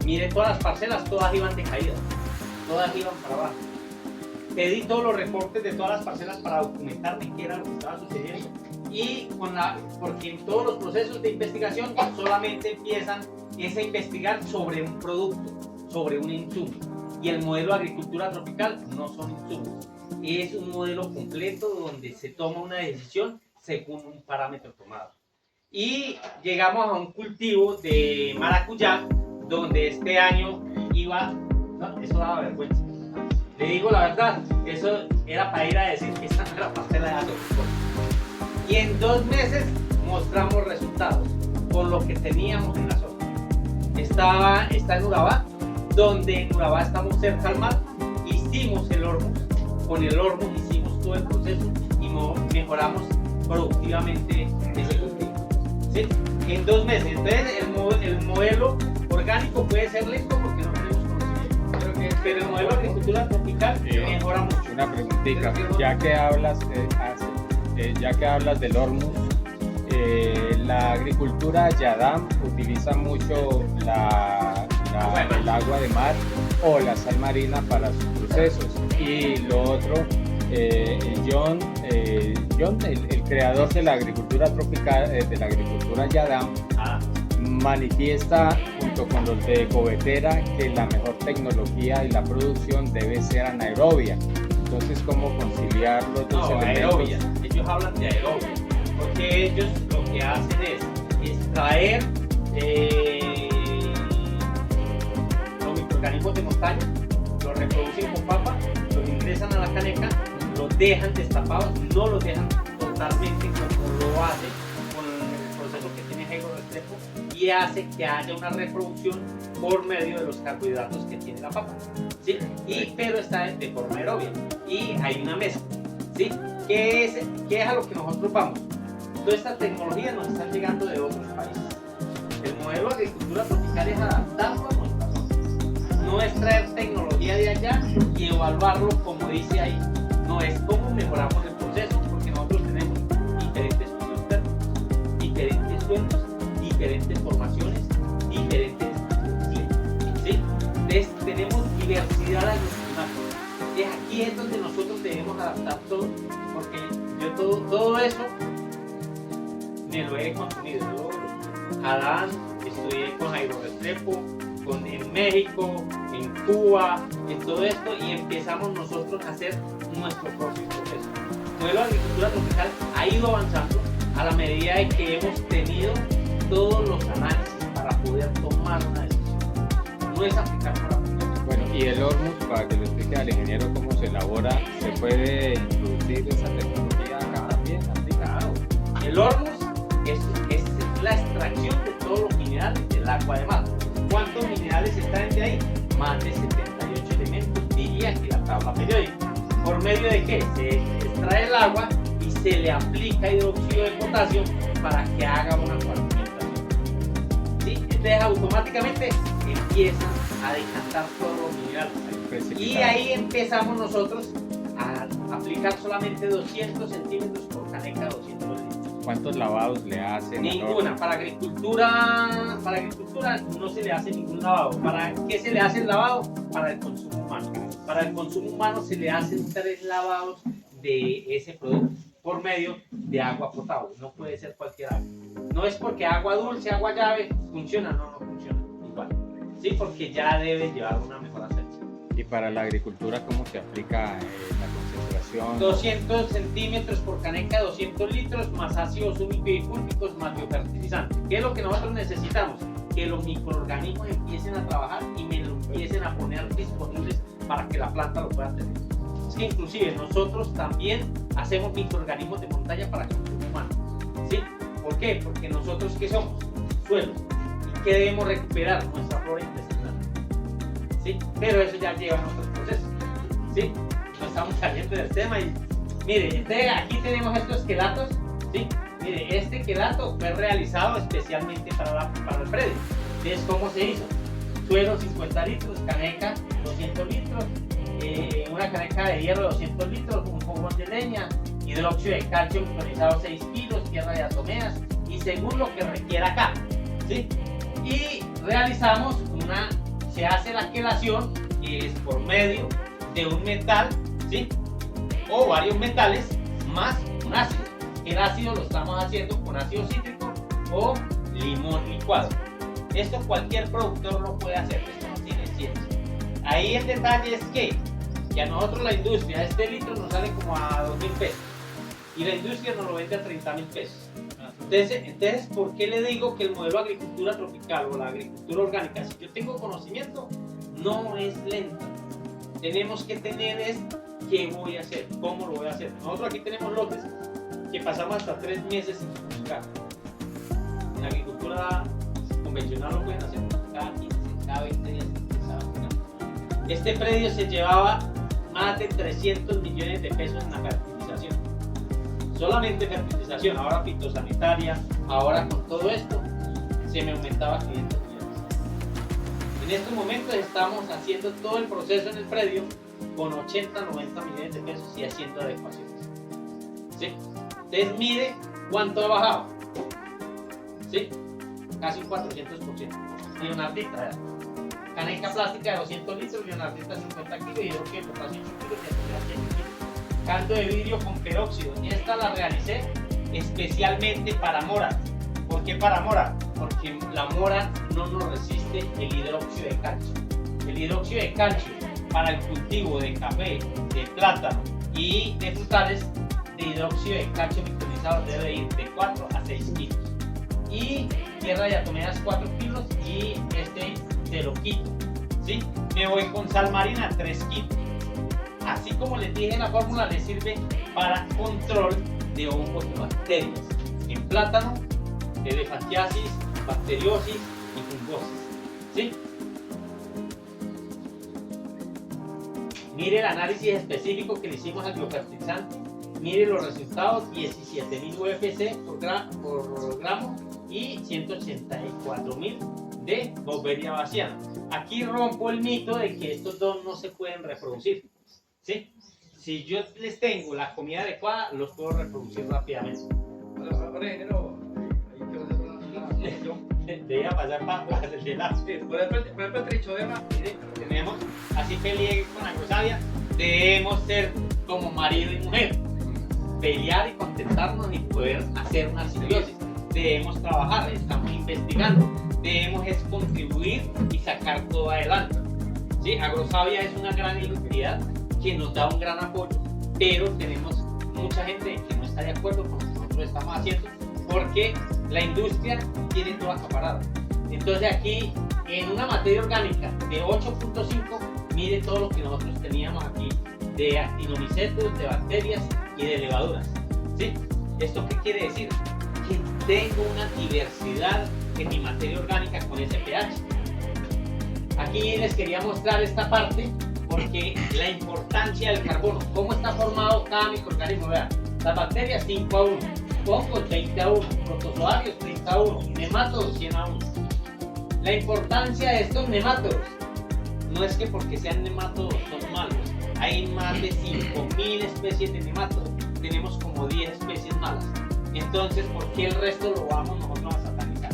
miré todas las parcelas, todas iban de caída, todas iban para abajo. Pedí todos los reportes de todas las parcelas para documentar de qué era lo que estaba sucediendo, y porque en todos los procesos de investigación solamente empiezan a investigar sobre un producto, sobre un insumo, y el modelo de agricultura tropical no son insumos. Es un modelo completo donde se toma una decisión según un parámetro tomado. Y llegamos a un cultivo de maracuyá, donde este año iba... No, eso daba vergüenza. Le digo la verdad, eso era para ir a decir que esta no era parcela de agroexportación. Y en 2 meses mostramos resultados con lo que teníamos en la zona. Está en Urabá, donde en Urabá estamos cerca al mar. Hicimos el Hormuz. Con el Hormuz hicimos todo el proceso y mejoramos productivamente ese cultivo. ¿Sí? En 2 meses. Entonces el modelo orgánico puede ser lento porque no tenemos conocimiento, pero el modelo de agricultura tropical mejora mucho. Una preguntita, ya que hablas del Hormuz, la agricultura Yadam utiliza mucho el agua de mar o la sal marina para sus procesos, y lo otro, John, el creador de la agricultura tropical, de la agricultura Yadam, manifiesta un junto con los de Covetera que la mejor tecnología y la producción debe ser anaerobia. Entonces, ¿cómo conciliar los dos elementos? Aerobia. Ellos hablan de aerobia, porque ellos lo que hacen es extraer los microorganismos de montaña, los reproducen con papa, los ingresan a la caneca, los dejan destapados, no los dejan totalmente como lo hacen con el proceso que tiene Hego Restrepo, y hace que haya una reproducción por medio de los carbohidratos que tiene la papa, ¿sí? Pero está de forma aerobia y hay una mezcla, ¿sí? ¿Qué es a lo que nosotros vamos? Toda esta tecnología nos está llegando de otros países. El modelo de agricultura tropical es adaptarlo a nuestra zona. No es traer tecnología de allá y evaluarlo como dice ahí. No, es cómo mejoramos el proceso, porque nosotros tenemos diferentes suelos térmicos, diferentes suelos, diferentes formaciones, diferentes climas, ¿sí? Entonces tenemos diversidad agroclimática. Aquí es donde nosotros debemos adaptar todo, porque yo todo eso me lo he consumido. Yo, Adán, estudié con Jairo Restrepo, en México, en Cuba, en todo esto, y empezamos nosotros a hacer nuestro propio proceso. El modelo de agricultura tropical ha ido avanzando a la medida de que hemos tenido todos los análisis para poder tomar una decisión. No es aplicar para aplicar. Bueno, y el hormus, para que le explique al ingeniero cómo se elabora, ¿se puede introducir esa tecnología acá también? Claro. El hormus es la extracción de todos los minerales del agua de mar. ¿Cuántos minerales están de ahí? Más de 78 elementos, diría que la tabla periódica. ¿Por medio de qué? Se extrae el agua y se le aplica hidróxido de potasio para que haga una fragmentación. ¿Sí? Entonces automáticamente empiezan a decantar todos los minerales. Y ahí empezamos nosotros a aplicar solamente 200 centímetros por caneca, 200 litros. ¿Cuántos lavados le hacen? Ninguna. Para agricultura no se le hace ningún lavado. ¿Para qué se le hace el lavado? Para el consumo humano. Para el consumo humano se le hacen 3 lavados de ese producto por medio de agua potable. No puede ser cualquier agua. No es porque agua dulce, agua llave funciona, no funciona igual. Sí, porque ya debe llevar una mejor asepsia. ¿Y para la agricultura cómo se aplica la concentración? 200 centímetros por caneca, 200 litros, más ácidos úmicos y fúlbicos, más biofertilizante. ¿Qué es lo que nosotros necesitamos? Que los microorganismos empiecen a trabajar y me lo empiecen a poner disponibles para que la planta lo pueda tener. Es que inclusive nosotros también hacemos microorganismos de montaña para consumo humano. ¿Sí? ¿Por qué? Porque nosotros, ¿qué somos? Suelos. ¿Y qué debemos recuperar? Nuestra flora intestinal. ¿Sí? Pero eso ya lleva a otros procesos. ¿Sí? No estamos saliendo del tema y mire, aquí tenemos estos quelatos. ¿Sí? Mire, este quelato fue realizado especialmente para el predio. Entonces, ¿cómo se hizo? Suelo 50 litros, caneca 200 litros, una caneca de hierro 200 litros, un fogón de leña, hidróxido de calcio micronizado 6 kilos, tierra de atomeas y según lo que requiera acá. ¿Sí? Y realizamos se hace la quelación, que es por medio de un metal, ¿sí? O varios metales más un ácido. El ácido lo estamos haciendo con ácido cítrico o limón licuado. Esto cualquier productor lo puede hacer, esto no tiene ciencia. Ahí el detalle es que a nosotros la industria, este litro nos sale como a 2.000 pesos y la industria nos lo vende a 30.000 pesos. Entonces, ¿por qué le digo que el modelo de agricultura tropical o la agricultura orgánica, si yo tengo conocimiento, no es lento? Tenemos que tener qué voy a hacer, cómo lo voy a hacer. Nosotros aquí tenemos lotes que pasamos hasta 3 meses sin fructificar. En la agricultura convencional lo pueden hacer cada 15, cada 20 días. Este predio se llevaba más de 300 millones de pesos en la fertilización. Solamente fertilización, ahora fitosanitaria, ahora con todo esto, se me aumentaba 500 millones. En estos momentos estamos haciendo todo el proceso en el predio con 80, 90 millones de pesos y haciendo adecuaciones. ¿Sí? Entonces mire cuánto ha bajado. ¿Sí? Casi un 400%. Leonardita, caneca plástica de 200 litros, Leonardita 50 kilos, hidróxido de potasio 8 kilos y actividad 100 kilos. Caldo de vidrio con peróxido. Esta la realicé especialmente para moras. ¿Por qué para mora? Porque la mora no nos resiste el hidróxido de calcio. El hidróxido de calcio para el cultivo de café, de plátano y de frutales, de hidróxido de calcio micronizado debe ir de 4 a 6 kilos. Y tierra de atomeas 4 kilos y te lo quito. ¿Sí? Me voy con sal marina 3 kilos. Así como les dije, la fórmula le sirve para control de hongos y bacterias. En plátano, elefantiasis, bacteriosis y fungosis. ¿Sí? Mire el análisis específico que le hicimos al biofertilizante. Mire los resultados: 17.000 UFC por gramo y 184.000 de Bouveria bassiana. Aquí rompo el mito de que estos dos no se pueden reproducir. ¿Sí? Si yo les tengo la comida adecuada, los puedo reproducir rápidamente. Debía pasar para el de la. Por ejemplo, el trichodema. Tenemos, así peleé con Agrosavia, debemos ser como marido y mujer, pelear y contentarnos y poder hacer una simbiosis. Debemos trabajar, estamos investigando, debemos es contribuir y sacar todo adelante. ¿Sí? Agrosavia es una gran entidad que nos da un gran apoyo, pero tenemos mucha gente que no está de acuerdo con lo que nosotros estamos haciendo, porque la industria tiene todo acaparado. Entonces aquí, en una materia orgánica de 8.5, mire todo lo que nosotros teníamos aquí de actinomicetos, de bacterias y de levaduras. ¿Sí? ¿Esto qué quiere decir? Que tengo una diversidad en mi materia orgánica con ese pH. Aquí les quería mostrar esta parte porque la importancia del carbono, cómo está formado cada microorganismo. Vean, las bacterias 5 a 1, hongos 20 a 1, protozoarios 30 a 1, nematodos 100 a 1. La importancia de estos nematodos no es que porque sean nematodos son malos. Hay más de 5.000 especies de nematodos. Tenemos como 10 especies malas. Entonces, ¿por qué el resto lo vamos nosotros a satanizar?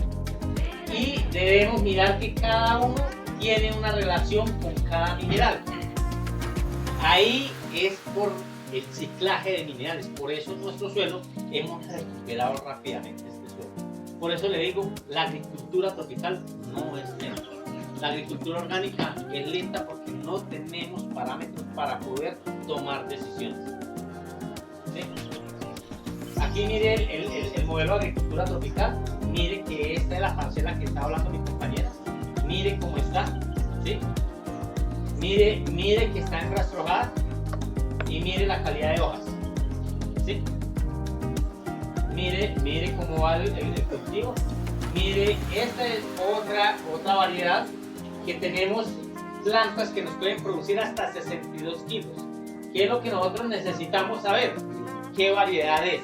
Y debemos mirar que cada uno tiene una relación con cada mineral. Ahí es por el ciclaje de minerales. Por eso en nuestro suelo hemos recuperado rápidamente este suelo. Por eso le digo, la agricultura tropical no es lenta. La agricultura orgánica es lenta porque no tenemos parámetros para poder tomar decisiones. ¿Sí? Aquí mire el modelo de agricultura tropical. Mire que esta es la parcela que está hablando mi compañera. Mire cómo está. ¿Sí? Mire que está enrastrojada y mire la calidad de hojas. ¿Sí? Mire cómo va el cultivo. Mire, esta es otra variedad que tenemos plantas que nos pueden producir hasta 62 kilos. ¿Qué es lo que nosotros necesitamos saber? ¿Qué variedad es?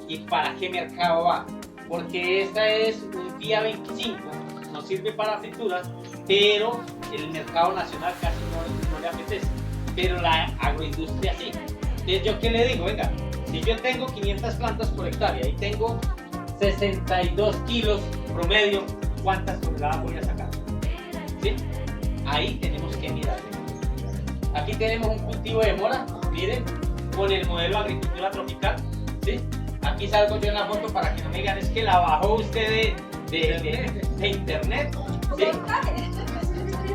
¿Y para qué mercado va? Porque esta es un día 25, nos sirve para frituras, pero el mercado nacional casi no le apetece. Pero la agroindustria sí. Entonces, ¿yo qué le digo? Venga, si yo tengo 500 plantas por hectárea y tengo 62 kilos promedio, ¿cuántas toneladas voy a sacar? ¿Sí? Ahí tenemos que mirar. Aquí tenemos un cultivo de mora, miren, con el modelo de agricultura tropical. ¿Sí? Aquí salgo yo en la foto para que no me digan, es que la bajó usted de internet. ¿Sí?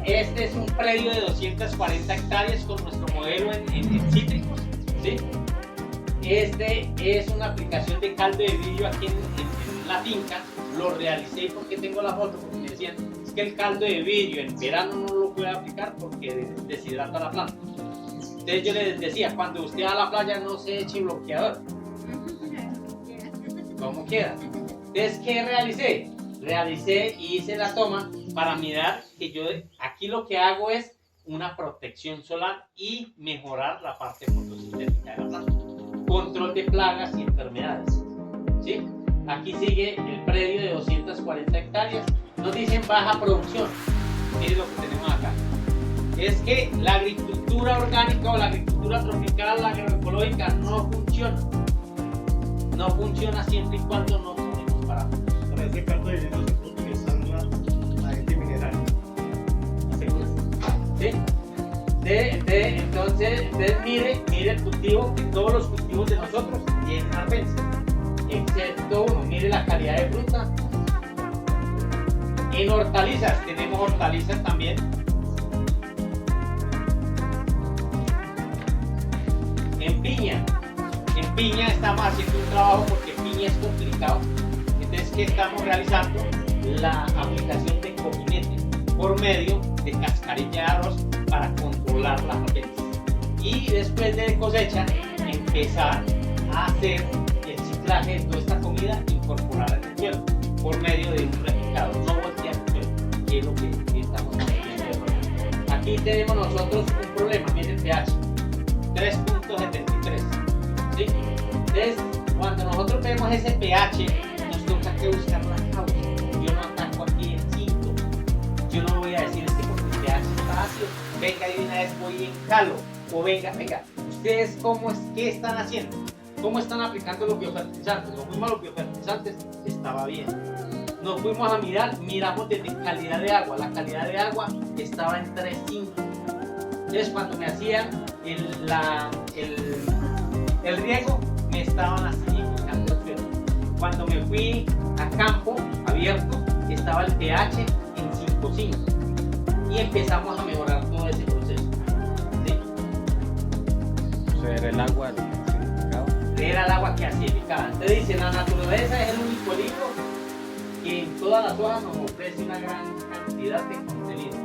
Este es un predio de 240 hectáreas con nuestro modelo en cítricos. ¿Sí? Este es una aplicación de caldo de vidrio aquí en la finca. Lo realicé porque tengo la foto, porque me decían, es que el caldo de vidrio en verano no lo puede aplicar porque deshidrata la planta. Entonces yo les decía, cuando usted va a la playa no se eche bloqueador. Como quiera. Entonces, ¿qué realicé? Realicé y hice la toma para mirar que yo aquí lo que hago es una protección solar y mejorar la parte fotosintética de la planta. Control de plagas y enfermedades. ¿Sí? Aquí sigue el predio de 240 hectáreas. Nos dicen baja producción. Miren lo que tenemos acá. Es que la agricultura orgánica o la agricultura tropical, la agroecológica no funciona. No funciona siempre y cuando no tenemos parámetros. Para ese caldo de vidrio se puede utilizar una agente mineral. ¿Sí? Entonces mire el cultivo, que todos los cultivos de nosotros tienen arbences, excepto uno. Mire la calidad de fruta, En hortalizas, tenemos hortalizas también. En piña estamos haciendo un trabajo porque piña es complicado. Entonces, ¿qué estamos realizando? La aplicación de cojinete por medio de cascarilla de arroz para controlar las rabetas. Y después de cosecha, empezar a hacer el ciclaje de toda esta comida e incorporarla en el suelo por medio de un replicado, no voltear el suelo, que es lo que estamos haciendo. Aquí tenemos nosotros un problema, miren el pH, 3.73. ¿Sí? Entonces, cuando nosotros vemos ese pH, nos toca que buscar una causa. Yo no ataco aquí en 5. Yo no voy a decir es que porque el pH está ácido, venga y de una vez voy en calo. O venga, ustedes ¿qué están haciendo? ¿Cómo están aplicando los biofertilizantes? Nos fuimos a los biofertilizantes, estaba bien. Nos fuimos a miramos desde calidad de agua. La calidad de agua estaba en 3.5. Entonces, cuando me hacían el riego, me estaban acidificando el suelo. Cuando me fui a campo abierto, estaba el pH en 5.5. Y empezamos a mejorar todo ese proceso. ¿Sí? Era el agua lo que acidificaba. Era el agua que acidificaba. Entonces dice, la naturaleza es el único libro que en todas las hojas nos ofrece una gran cantidad de contenido.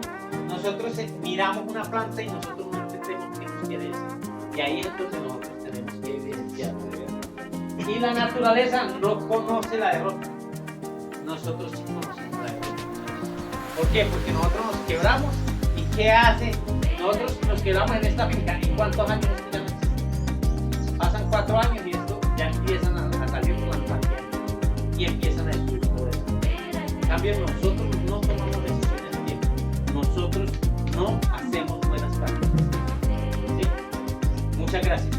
Nosotros miramos una planta y nosotros no entendemos qué nos quiere decir. Y ahí es donde nosotros tenemos que evidenciar. Y la naturaleza no conoce la derrota. Nosotros sí conocemos la derrota. ¿Por qué? Porque nosotros nos quebramos. ¿Y qué hace? Nosotros nos quedamos en esta finca. ¿Y cuántos años esto ya no existe? Pasan 4 años y esto ya empiezan a salir plantas y empiezan a destruir todo eso. En cambio, nosotros no tomamos decisiones a tiempo. Nosotros no hacemos buenas prácticas. ¿Sí? Muchas gracias.